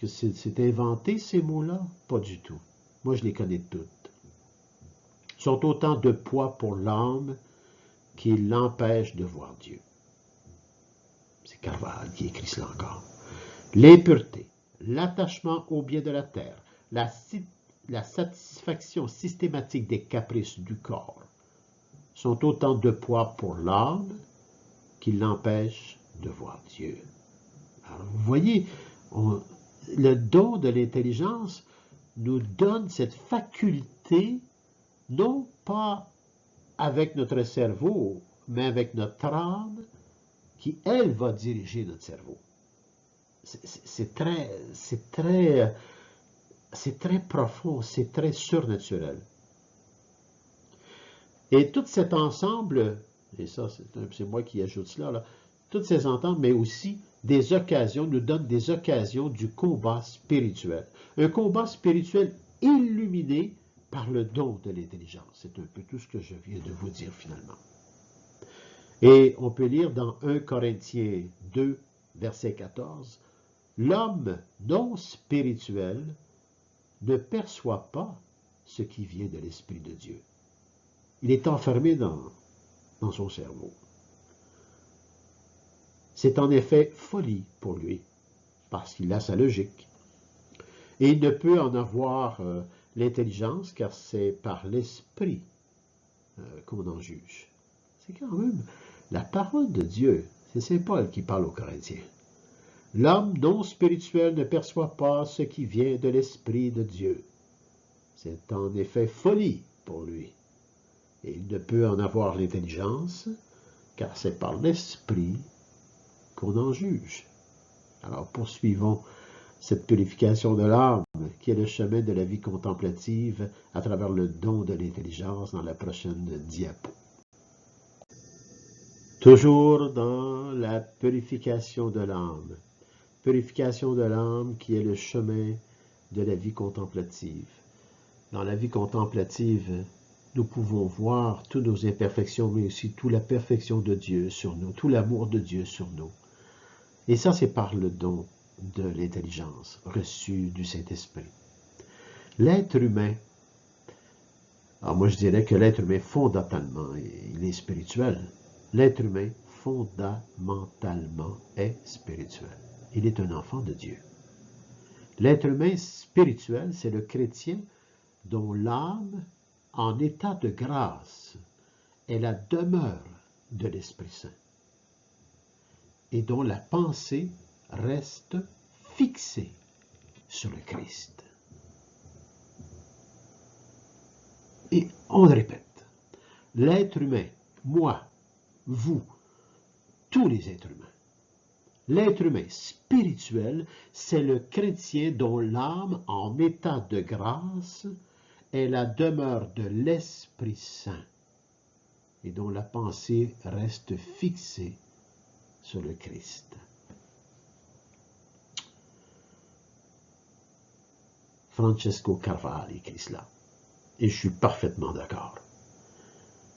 c'est inventé, ces mots-là? Pas du tout. Moi, je les connais toutes. Sont autant de poids pour l'âme qui l'empêchent de voir Dieu. C'est Carval qui écrit cela encore. L'impureté, l'attachement au bien de la terre, la satisfaction systématique des caprices du corps sont autant de poids pour l'âme qui l'empêchent de voir Dieu. Alors, vous voyez, le don de l'intelligence nous donne cette faculté, non pas avec notre cerveau, mais avec notre âme, qui, elle, va diriger notre cerveau. C'est très profond, c'est très surnaturel. Et tout cet ensemble, et ça, c'est moi qui ajoute cela, là, tous ces ensembles, mais aussi des occasions, nous donnent des occasions du combat spirituel. Un combat spirituel illuminé par le don de l'intelligence. C'est un peu tout ce que je viens de vous dire finalement. Et on peut lire dans 1 Corinthiens 2, verset 14, « L'homme non spirituel ne perçoit pas ce qui vient de l'Esprit de Dieu. » Il est enfermé dans son cerveau. C'est en effet folie pour lui, parce qu'il a sa logique. Et il ne peut en avoir l'intelligence, car c'est par l'Esprit qu'on en juge. C'est quand même la parole de Dieu. C'est Saint Paul qui parle aux Corinthiens. L'homme non spirituel ne perçoit pas ce qui vient de l'Esprit de Dieu. C'est en effet folie pour lui. Et il ne peut en avoir l'intelligence, car c'est par l'Esprit qu'on en juge. Alors poursuivons cette purification de l'âme, qui est le chemin de la vie contemplative à travers le don de l'intelligence dans la prochaine diapo. Toujours dans la purification de l'âme. Purification de l'âme qui est le chemin de la vie contemplative. Dans la vie contemplative, nous pouvons voir toutes nos imperfections, mais aussi toute la perfection de Dieu sur nous, tout l'amour de Dieu sur nous. Et ça, c'est par le don de l'intelligence reçue du Saint-Esprit. L'être humain, alors moi je dirais que l'être humain fondamentalement, il est spirituel. L'être humain fondamentalement est spirituel. Il est un enfant de Dieu. L'être humain spirituel, c'est le chrétien dont l'âme, en état de grâce, est la demeure de l'Esprit Saint et dont la pensée reste fixée sur le Christ. Et on le répète, l'être humain, moi, vous, tous les êtres humains, l'être humain spirituel, c'est le chrétien dont l'âme, en état de grâce, est la demeure de l'Esprit Saint et dont la pensée reste fixée sur le Christ. Francesco Carval écrit cela, et je suis parfaitement d'accord.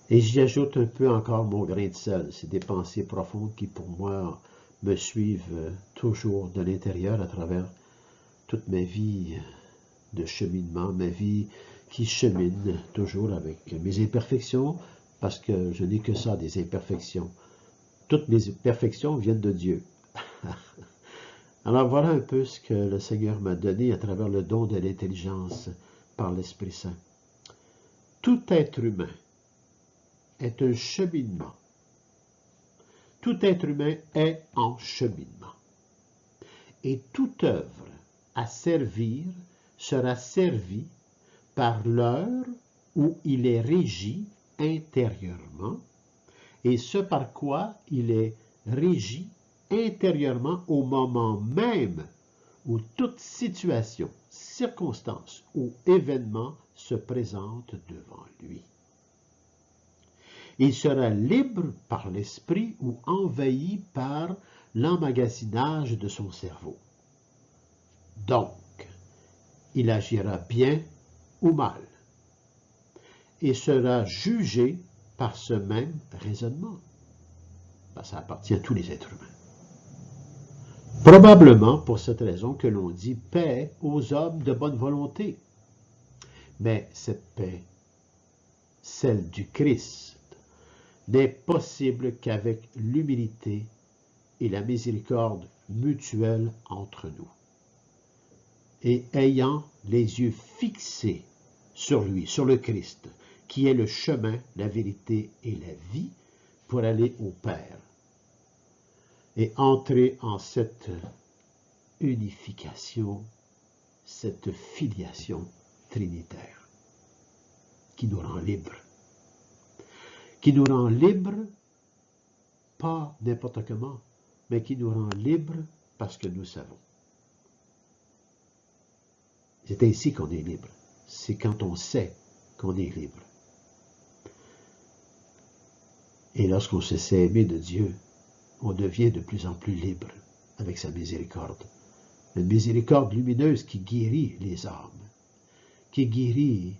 Et j'y ajoute un peu encore mon grain de sel, c'est des pensées profondes qui pour moi me suivent toujours de l'intérieur à travers toute ma vie de cheminement, ma vie qui chemine toujours avec mes imperfections, parce que je n'ai que ça, des imperfections. Toutes mes perfections viennent de Dieu. Alors voilà un peu ce que le Seigneur m'a donné à travers le don de l'intelligence par l'Esprit Saint. Tout être humain est un cheminement. Tout être humain est en cheminement. Et toute œuvre à servir sera servie par l'heure où il est régi intérieurement, et ce par quoi il est régi intérieurement au moment même où toute situation, circonstance ou événement se présente devant lui. Il sera libre par l'esprit ou envahi par l'emmagasinage de son cerveau. Donc, il agira bien ou mal et sera jugé par ce même raisonnement. Ben, ça appartient à tous les êtres humains. Probablement pour cette raison que l'on dit paix aux hommes de bonne volonté. Mais cette paix, celle du Christ, n'est possible qu'avec l'humilité et la miséricorde mutuelle entre nous. Et ayant les yeux fixés sur lui, sur le Christ, qui est le chemin, la vérité et la vie, pour aller au Père. Et entrer en cette unification, cette filiation trinitaire, qui nous rend libres. Qui nous rend libres, pas n'importe comment, mais qui nous rend libres parce que nous savons. C'est ainsi qu'on est libre. C'est quand on sait qu'on est libre. Et lorsqu'on se sait aimer de Dieu, on devient de plus en plus libre avec sa miséricorde. Une miséricorde lumineuse qui guérit les âmes, qui guérit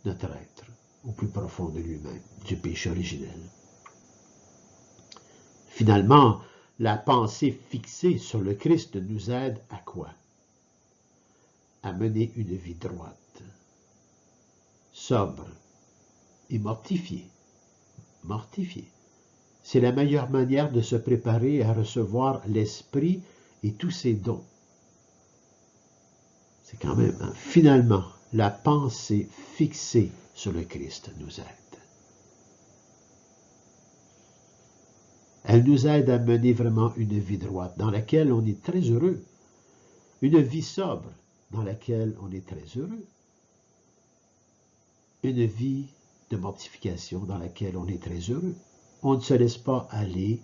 notre être au plus profond de lui-même, du péché originel. Finalement, la pensée fixée sur le Christ nous aide à quoi? À mener une vie droite, sobre et mortifiée. Mortifiée. C'est la meilleure manière de se préparer à recevoir l'Esprit et tous ses dons. C'est quand même, hein? Finalement, la pensée fixée sur le Christ nous aide. Elle nous aide à mener vraiment une vie droite, dans laquelle on est très heureux. Une vie sobre, dans laquelle on est très heureux. Une vie de mortification, dans laquelle on est très heureux. On ne se laisse pas aller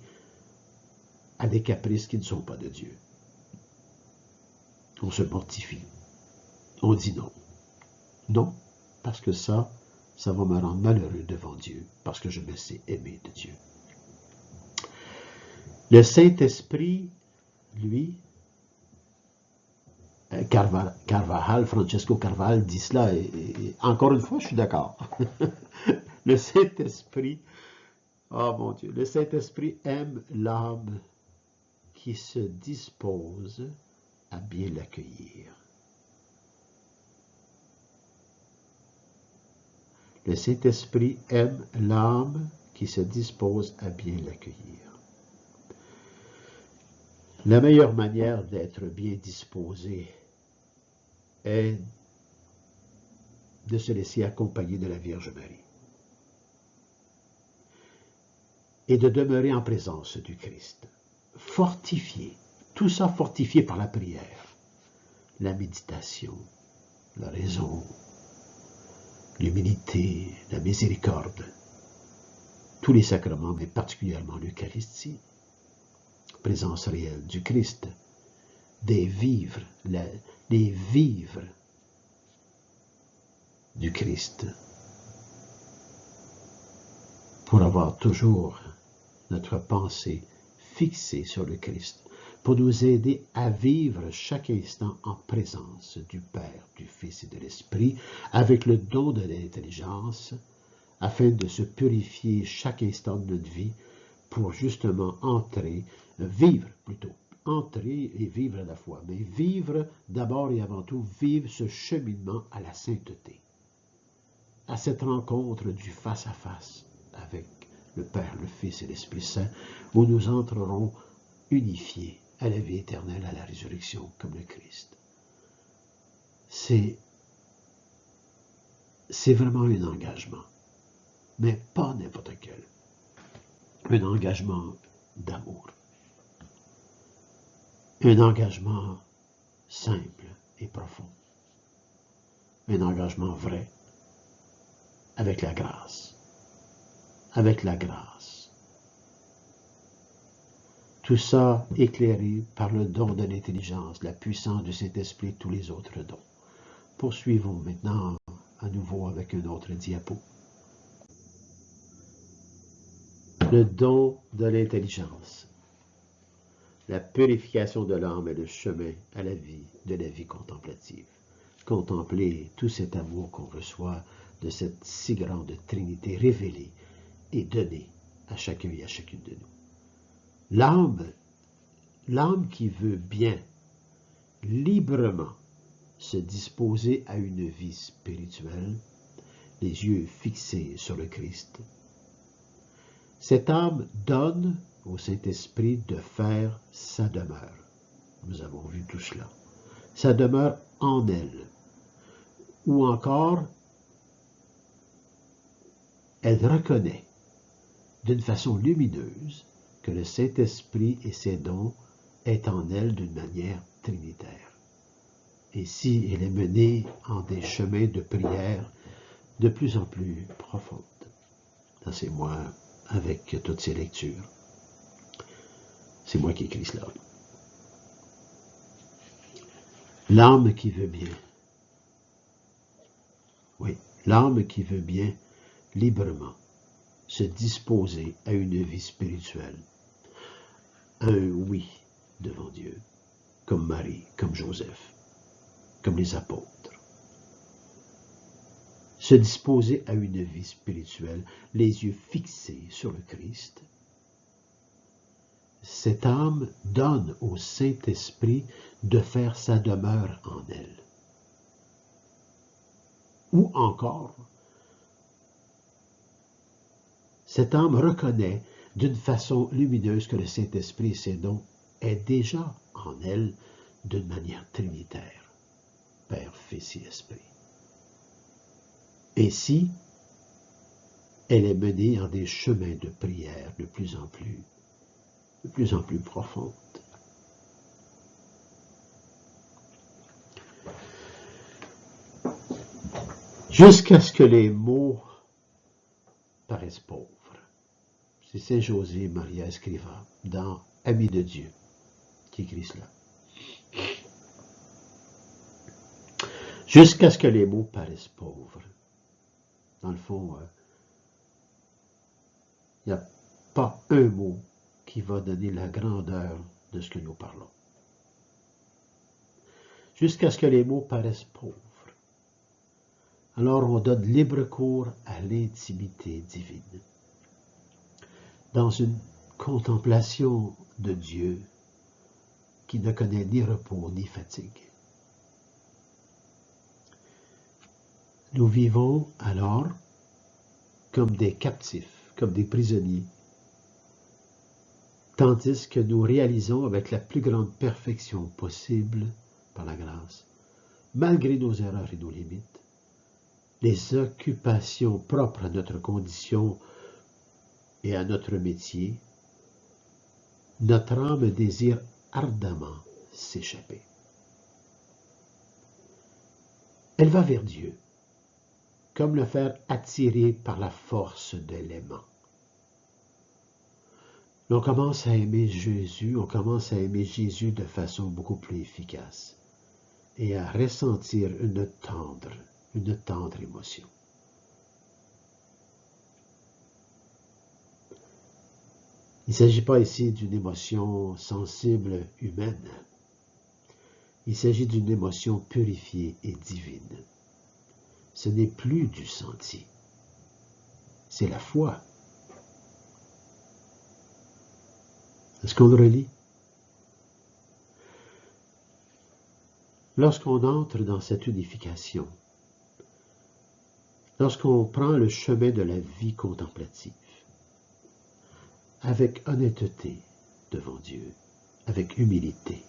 à des caprices qui ne sont pas de Dieu. On se mortifie. On dit non. Non, parce que ça va me rendre malheureux devant Dieu, parce que je me sais aimer de Dieu. Le Saint-Esprit, lui, Francesco Carvajal dit cela, et encore une fois, je suis d'accord. Le Saint-Esprit, oh mon Dieu, le Saint-Esprit aime l'âme qui se dispose à bien l'accueillir. Le Saint-Esprit aime l'âme qui se dispose à bien l'accueillir. La meilleure manière d'être bien disposé est de se laisser accompagner de la Vierge Marie et de demeurer en présence du Christ. Fortifié, tout ça fortifié par la prière, la méditation, la raison, l'humilité, la miséricorde, tous les sacrements, mais particulièrement l'Eucharistie, présence réelle du Christ, des vivres, les vivres du Christ, pour avoir toujours notre pensée fixée sur le Christ, pour nous aider à vivre chaque instant en présence du Père, du Fils et de l'Esprit, avec le don de l'intelligence, afin de se purifier chaque instant de notre vie, pour justement vivre et vivre à la fois, mais vivre d'abord et avant tout, vivre ce cheminement à la sainteté, à cette rencontre du face-à-face avec le Père, le Fils et l'Esprit Saint, où nous entrerons unifiés à la vie éternelle, à la résurrection, comme le Christ. C'est vraiment un engagement, mais pas n'importe quel. Un engagement d'amour. Un engagement simple et profond. Un engagement vrai, avec la grâce. Avec la grâce. Tout ça éclairé par le don de l'intelligence, la puissance du Saint-Esprit et tous les autres dons. Poursuivons maintenant à nouveau avec un autre diapo. Le don de l'intelligence. La purification de l'âme est le chemin à la vie, de la vie contemplative. Contempler tout cet amour qu'on reçoit de cette si grande Trinité révélée et donnée à chacun et à chacune de nous. L'âme qui veut bien, librement, se disposer à une vie spirituelle, les yeux fixés sur le Christ, cette âme donne au Saint-Esprit de faire sa demeure. Nous avons vu tout cela. Sa demeure en elle. Ou encore, elle reconnaît d'une façon lumineuse que le Saint-Esprit et ses dons est en elle d'une manière trinitaire. Et si elle est menée en des chemins de prière de plus en plus profondes. Ça, c'est moi avec toutes ces lectures. C'est moi qui écris cela. L'âme qui veut bien. Oui, l'âme qui veut bien librement se disposer à une vie spirituelle. Un oui devant Dieu, comme Marie, comme Joseph, comme les apôtres. Se disposer à une vie spirituelle, les yeux fixés sur le Christ. Cette âme donne au Saint-Esprit de faire sa demeure en elle. Ou encore, cette âme reconnaît d'une façon lumineuse que le Saint-Esprit et ses dons est déjà en elle d'une manière trinitaire, Père, Fils et Esprit. Ainsi, elle est menée en des chemins de prière de plus en plus profondes. Jusqu'à ce que les mots paraissent pauvres. C'est Saint José Maria Escrivá, dans Ami de Dieu, qui écrit cela. Jusqu'à ce que les mots paraissent pauvres. Dans le fond, il n'y a pas un mot qui va donner la grandeur de ce que nous parlons. Jusqu'à ce que les mots paraissent pauvres. Alors on donne libre cours à l'intimité divine. Dans une contemplation de Dieu qui ne connaît ni repos ni fatigue. Nous vivons alors comme des captifs, comme des prisonniers, tandis que nous réalisons avec la plus grande perfection possible, par la grâce, malgré nos erreurs et nos limites, les occupations propres à notre condition et à notre métier, notre âme désire ardemment s'échapper. Elle va vers Dieu, comme le faire attirer par la force de l'aimant. On commence à aimer Jésus, de façon beaucoup plus efficace et à ressentir une tendre émotion. Il ne s'agit pas ici d'une émotion sensible humaine. Il s'agit d'une émotion purifiée et divine. Ce n'est plus du senti. C'est la foi. Est-ce qu'on le relit? Lorsqu'on entre dans cette unification, lorsqu'on prend le chemin de la vie contemplative, avec honnêteté devant Dieu, avec humilité,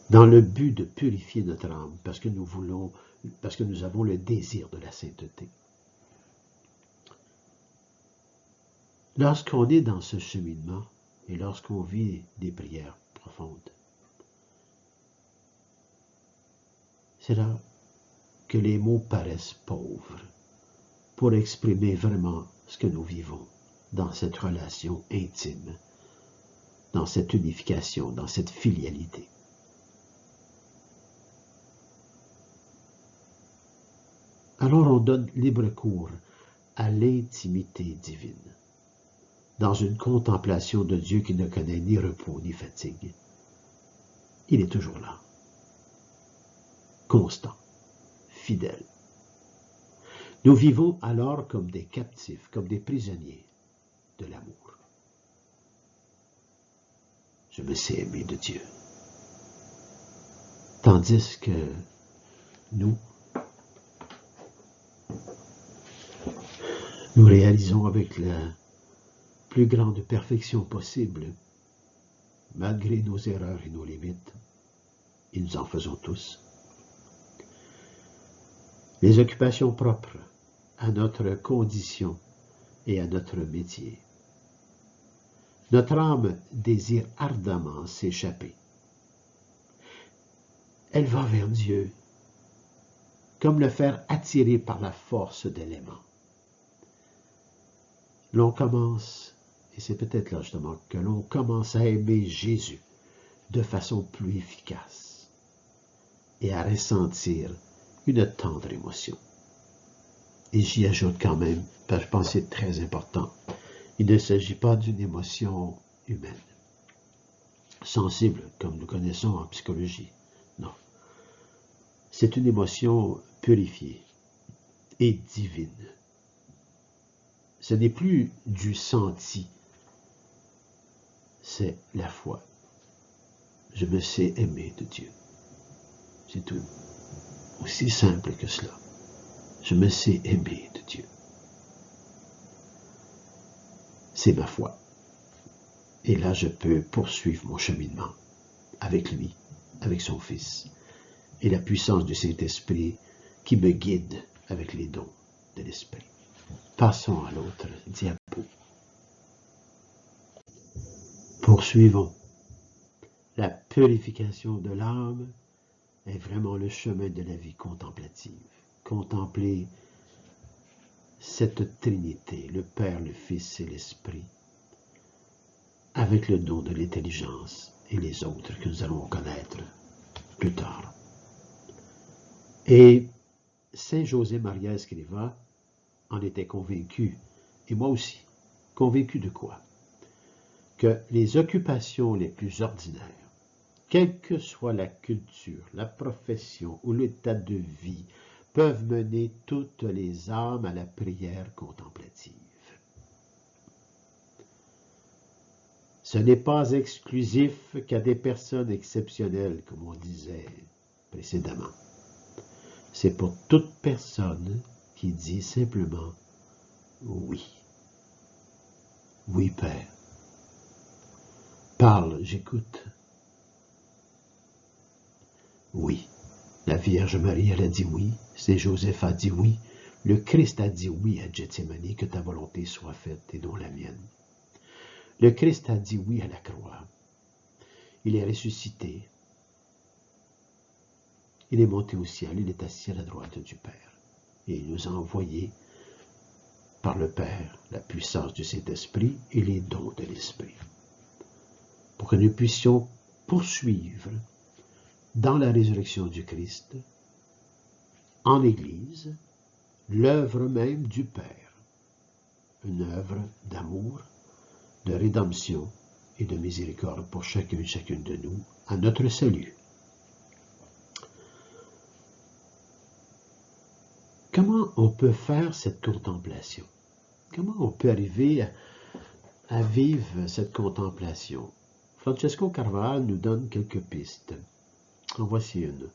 dans le but de purifier notre âme, parce que nous avons le désir de la sainteté. Lorsqu'on est dans ce cheminement et lorsqu'on vit des prières profondes, c'est là que les mots paraissent pauvres pour exprimer vraiment ce que nous vivons dans cette relation intime, dans cette unification, dans cette filialité. Alors on donne libre cours à l'intimité divine, dans une contemplation de Dieu qui ne connaît ni repos ni fatigue. Il est toujours là, constant, fidèle. Nous vivons alors comme des captifs, comme des prisonniers de l'amour. je me sais aimé de Dieu. Tandis que nous réalisons avec la plus grande perfection possible, malgré nos erreurs et nos limites, et nous en faisons tous, les occupations propres à notre condition et à notre métier. Notre âme désire ardemment s'échapper. Elle va vers Dieu, comme le fer attiré par la force d'éléments. L'on commence, et c'est peut-être là justement que l'on commence à aimer Jésus de façon plus efficace et à ressentir une tendre émotion. Et j'y ajoute quand même, parce que je pense que c'est très important, il ne s'agit pas d'une émotion humaine, sensible, comme nous connaissons en psychologie. Non. C'est une émotion purifiée et divine. Ce n'est plus du senti, c'est la foi. Je me sais aimer de Dieu. C'est tout. Aussi simple que cela. Je me sais aimer de Dieu. C'est ma foi. Et là, je peux poursuivre mon cheminement avec lui, avec son Fils, et la puissance du Saint-Esprit qui me guide avec les dons de l'Esprit. Passons à l'autre diapo. Poursuivons. La purification de l'âme est vraiment le chemin de la vie contemplative. Contempler cette Trinité, le Père, le Fils et l'Esprit, avec le don de l'intelligence et les autres que nous allons connaître plus tard. Et Saint José Maria Escrivá en était convaincu, et moi aussi, convaincu de quoi? Que les occupations les plus ordinaires, quelle que soit la culture, la profession ou l'état de vie, peuvent mener toutes les âmes à la prière contemplative. Ce n'est pas exclusif qu'à des personnes exceptionnelles, comme on disait précédemment. C'est pour toute personne qui dit simplement « oui ». « Oui, Père. Parle, j'écoute. » Oui. La Vierge Marie, elle a dit oui. Saint Joseph a dit oui. Le Christ a dit oui à Gethsémani, que ta volonté soit faite et non la mienne. Le Christ a dit oui à la croix. Il est ressuscité. Il est monté au ciel. Il est assis à la droite du Père. Et il nous a envoyés par le Père la puissance du Saint-Esprit et les dons de l'Esprit, pour que nous puissions poursuivre dans la résurrection du Christ, en Église, l'œuvre même du Père, une œuvre d'amour, de rédemption et de miséricorde pour chacun et chacune de nous, à notre salut. Comment on peut faire cette contemplation? Comment on peut arriver à vivre cette contemplation? Francesco Carvajal nous donne quelques pistes. En voici une.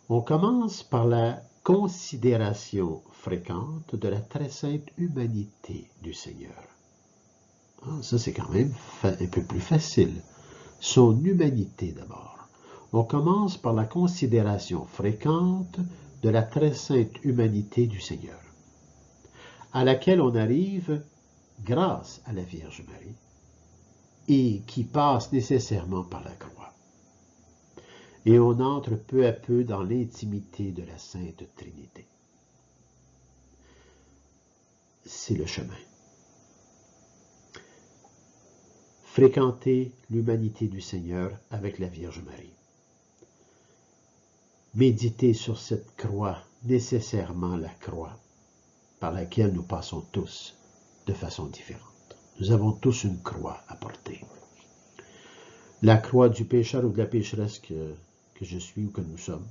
On commence par la considération fréquente de la très sainte humanité du Seigneur. Ça, c'est quand même un peu plus facile. Son humanité d'abord. On commence par la considération fréquente de la très sainte humanité du Seigneur, à laquelle on arrive grâce à la Vierge Marie et qui passe nécessairement par la croix. Et on entre peu à peu dans l'intimité de la Sainte Trinité. C'est le chemin. Fréquenter l'humanité du Seigneur avec la Vierge Marie. Méditer sur cette croix, nécessairement la croix, par laquelle nous passons tous de façon différente. Nous avons tous une croix à porter. La croix du pécheur ou de la pécheresse que je suis ou que nous sommes.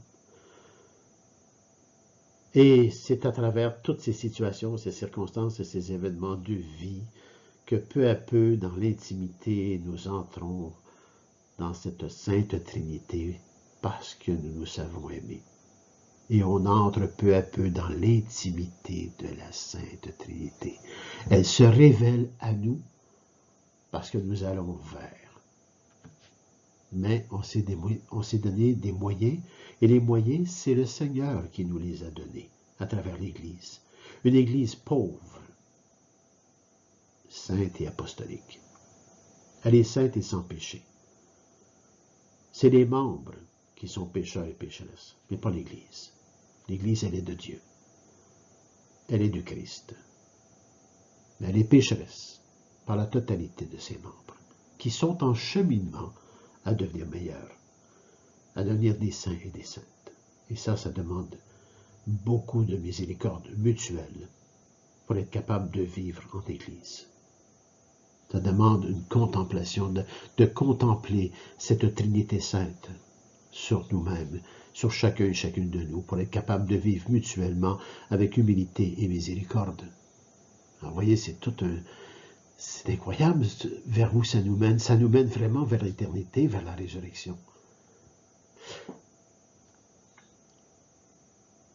Et c'est à travers toutes ces situations, ces circonstances et ces événements de vie que peu à peu, dans l'intimité, nous entrons dans cette Sainte Trinité parce que nous nous savons aimer. Et on entre peu à peu dans l'intimité de la Sainte Trinité. Elle se révèle à nous parce que nous allons vers. Mais on s'est donné des moyens, et les moyens, c'est le Seigneur qui nous les a donnés à travers l'Église. Une Église pauvre, sainte et apostolique. Elle est sainte et sans péché. C'est les membres qui sont pécheurs et pécheresses, mais pas l'Église. L'Église, elle est de Dieu. Elle est du Christ. Mais elle est pécheresse par la totalité de ses membres, qui sont en cheminement à devenir meilleurs, à devenir des saints et des saintes. Et ça demande beaucoup de miséricorde mutuelle pour être capable de vivre en Église. Ça demande une contemplation, de contempler cette Trinité sainte sur nous-mêmes, sur chacun et chacune de nous, pour être capable de vivre mutuellement avec humilité et miséricorde. Alors, vous voyez, c'est incroyable vers où ça nous mène. Ça nous mène vraiment vers l'éternité, vers la résurrection.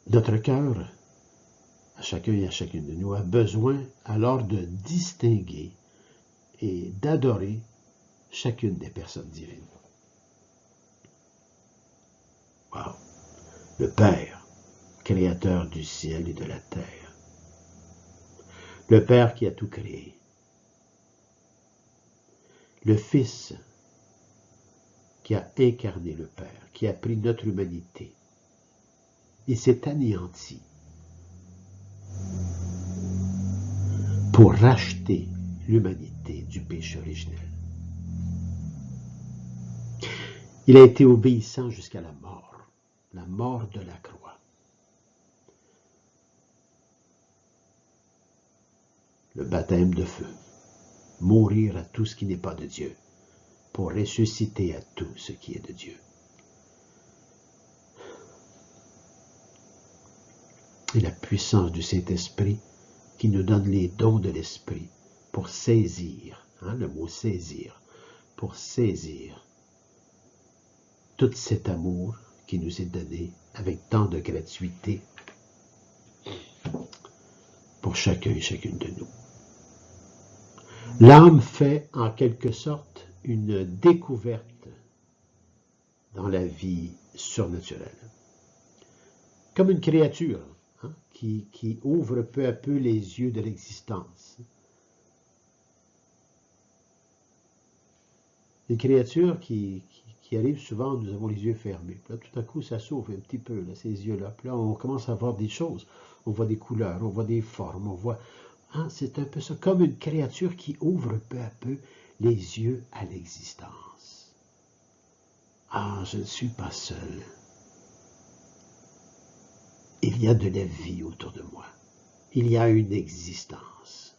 Notre cœur, à chacun et à chacune de nous, a besoin alors de distinguer et d'adorer chacune des personnes divines. Wow! Le Père, créateur du ciel et de la terre. Le Père qui a tout créé. Le Fils qui a incarné le Père, qui a pris notre humanité et s'est anéanti pour racheter l'humanité du péché originel. Il a été obéissant jusqu'à la mort de la croix. Le baptême de feu, mourir à tout ce qui n'est pas de Dieu, pour ressusciter à tout ce qui est de Dieu. Et la puissance du Saint-Esprit qui nous donne les dons de l'Esprit pour saisir, le mot saisir, pour saisir tout cet amour qui nous est donné avec tant de gratuité pour chacun et chacune de nous. L'âme fait en quelque sorte une découverte dans la vie surnaturelle. Comme une créature qui ouvre peu à peu les yeux de l'existence. Les créatures qui arrivent souvent, nous avons les yeux fermés. Puis là, tout à coup, ça s'ouvre un petit peu, là, ces yeux-là. Puis là, on commence à voir des choses. On voit des couleurs, on voit des formes, on voit... c'est un peu ça, comme une créature qui ouvre peu à peu les yeux à l'existence. Je ne suis pas seul. Il y a de la vie autour de moi. Il y a une existence.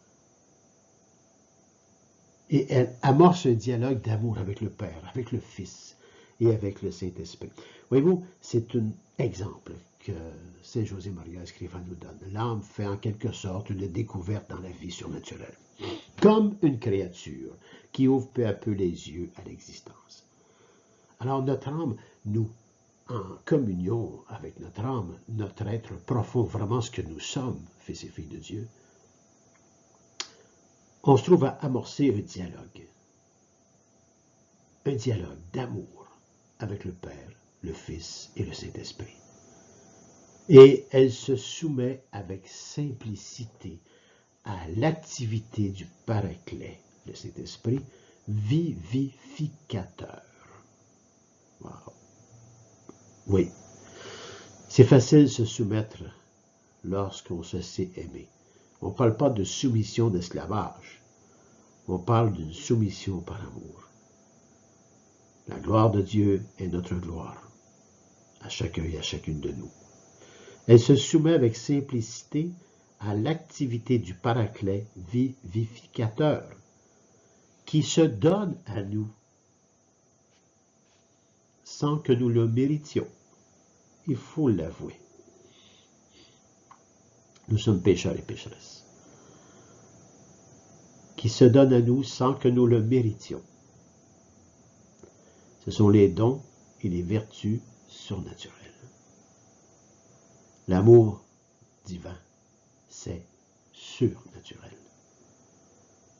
Et elle amorce un dialogue d'amour avec le Père, avec le Fils et avec le Saint-Esprit. Voyez-vous, c'est un exemple que Saint José Maria Escrivá nous donne. L'âme fait en quelque sorte une découverte dans la vie surnaturelle, comme une créature qui ouvre peu à peu les yeux à l'existence. Alors notre âme, nous, en communion avec notre âme, notre être profond, vraiment ce que nous sommes, fils et filles de Dieu, on se trouve à amorcer un dialogue d'amour avec le Père, le Fils et le Saint-Esprit. Et elle se soumet avec simplicité à l'activité du Paraclet, le Saint-Esprit, vivificateur. Wow. Oui, c'est facile de se soumettre lorsqu'on se sait aimer. On ne parle pas de soumission d'esclavage. On parle d'une soumission par amour. La gloire de Dieu est notre gloire, à chacun et à chacune de nous. Elle se soumet avec simplicité à l'activité du Paraclet vivificateur, qui se donne à nous sans que nous le méritions. Il faut l'avouer. Nous sommes pécheurs et pécheresses, qui se donne à nous sans que nous le méritions. Ce sont les dons et les vertus surnaturelles. L'amour divin, c'est surnaturel.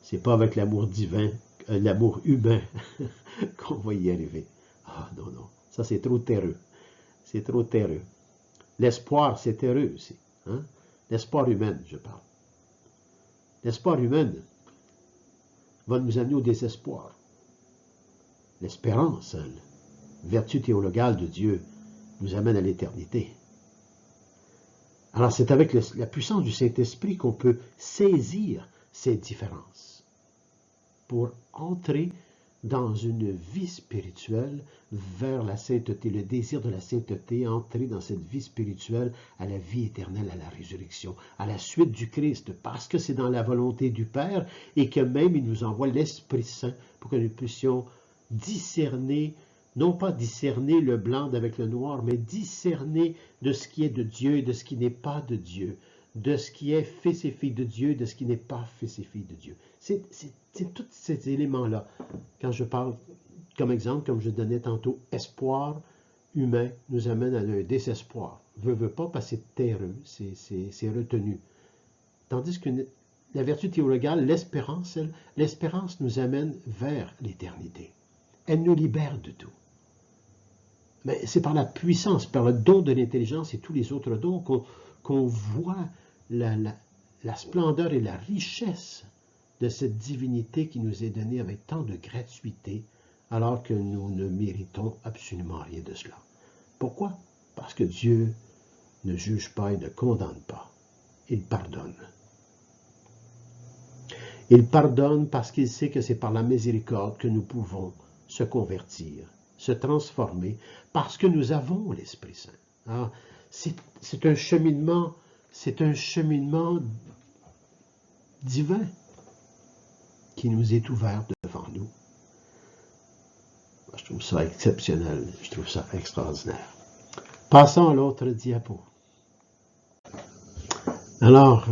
C'est pas avec l'amour divin, l'amour humain qu'on va y arriver. Ah non, non, ça c'est trop terreux. C'est trop terreux. L'espoir, c'est terreux aussi. Hein? L'espoir humain, je parle. L'espoir humain va nous amener au désespoir. L'espérance, vertu théologale de Dieu, nous amène à l'éternité. Alors c'est avec la puissance du Saint-Esprit qu'on peut saisir ces différences pour entrer dans une vie spirituelle vers la sainteté, le désir de la sainteté, entrer dans cette vie spirituelle à la vie éternelle, à la résurrection, à la suite du Christ, parce que c'est dans la volonté du Père et que même il nous envoie l'Esprit Saint pour que nous puissions discerner, non pas discerner le blanc avec le noir, mais discerner de ce qui est de Dieu et de ce qui n'est pas de Dieu, de ce qui est fils et fille de Dieu et de ce qui n'est pas fils et fille de Dieu. C'est tous ces éléments-là. Quand je parle, comme exemple, comme je donnais tantôt, espoir humain nous amène à un désespoir. Veut pas, parce que c'est terreux, c'est retenu. Tandis que la vertu théologale, l'espérance nous amène vers l'éternité. Elle nous libère de tout. Mais c'est par la puissance, par le don de l'intelligence et tous les autres dons qu'on voit la splendeur et la richesse de cette divinité qui nous est donnée avec tant de gratuité, alors que nous ne méritons absolument rien de cela. Pourquoi? Parce que Dieu ne juge pas et ne condamne pas. Il pardonne. Il pardonne parce qu'il sait que c'est par la miséricorde que nous pouvons se convertir, se transformer, parce que nous avons l'Esprit Saint. C'est un cheminement divin qui nous est ouvert devant nous. Je trouve ça exceptionnel, je trouve ça extraordinaire. Passons à l'autre diapo. Alors,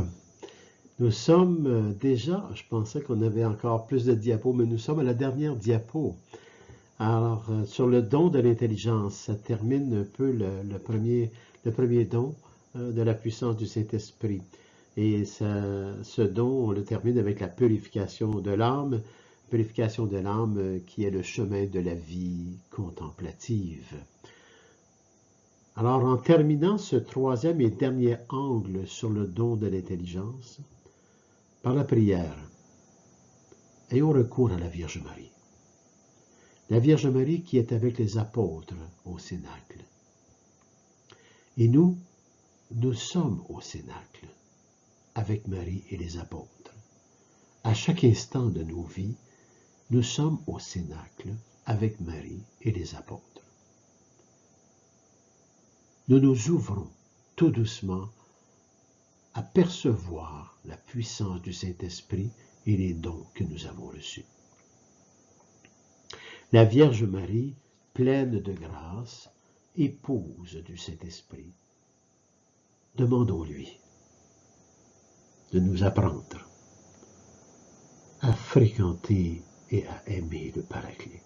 nous sommes déjà, je pensais qu'on avait encore plus de diapos, mais nous sommes à la dernière diapo. Alors, sur le don de l'intelligence, ça termine un peu le premier don de la puissance du Saint-Esprit. Et ce don, on le termine avec la purification de l'âme qui est le chemin de la vie contemplative. Alors, en terminant ce troisième et dernier angle sur le don de l'intelligence, par la prière, ayons recours à la Vierge Marie. La Vierge Marie qui est avec les apôtres au Cénacle. Et nous sommes au Cénacle avec Marie et les apôtres. À chaque instant de nos vies, nous sommes au Cénacle avec Marie et les apôtres. Nous nous ouvrons tout doucement à percevoir la puissance du Saint-Esprit et les dons que nous avons reçus. La Vierge Marie, pleine de grâce, épouse du Saint-Esprit. Demandons-lui de nous apprendre à fréquenter et à aimer le Paraclet.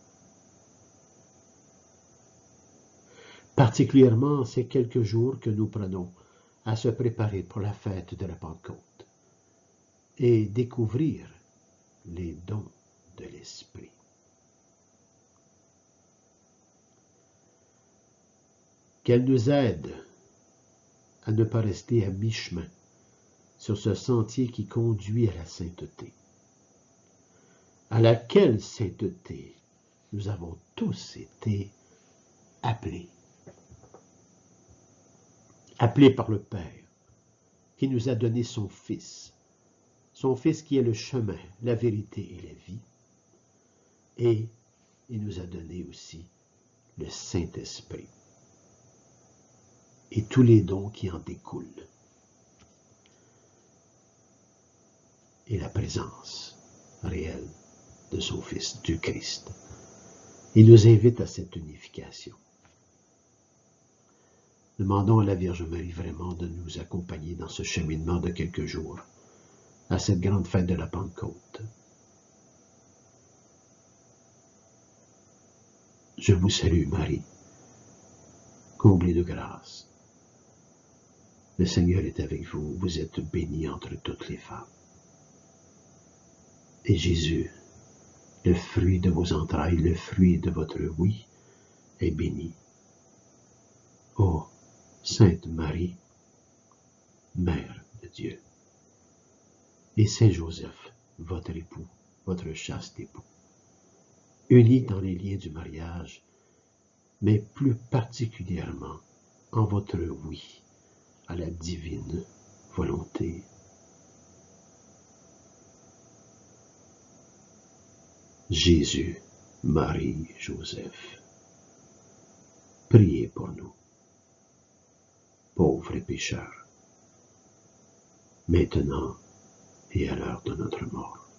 Particulièrement ces quelques jours que nous prenons à se préparer pour la fête de la Pentecôte et découvrir les dons de l'Esprit. Qu'elle nous aide à ne pas rester à mi-chemin sur ce sentier qui conduit à la sainteté. À laquelle sainteté nous avons tous été appelés. Appelés par le Père, qui nous a donné son Fils qui est le chemin, la vérité et la vie, et il nous a donné aussi le Saint-Esprit et tous les dons qui en découlent, et la présence réelle de son Fils, du Christ. Il nous invite à cette unification. Demandons à la Vierge Marie vraiment de nous accompagner dans ce cheminement de quelques jours, à cette grande fête de la Pentecôte. Je vous salue, Marie, comblée de grâce. Le Seigneur est avec vous, vous êtes bénie entre toutes les femmes. Et Jésus, le fruit de vos entrailles, le fruit de votre oui, est béni. Ô Sainte Marie, Mère de Dieu, et Saint Joseph, votre époux, votre chaste époux, unis dans les liens du mariage, mais plus particulièrement en votre oui à la divine volonté. Jésus, Marie, Joseph, priez pour nous, pauvres et pécheurs, maintenant et à l'heure de notre mort.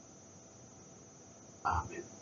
Amen.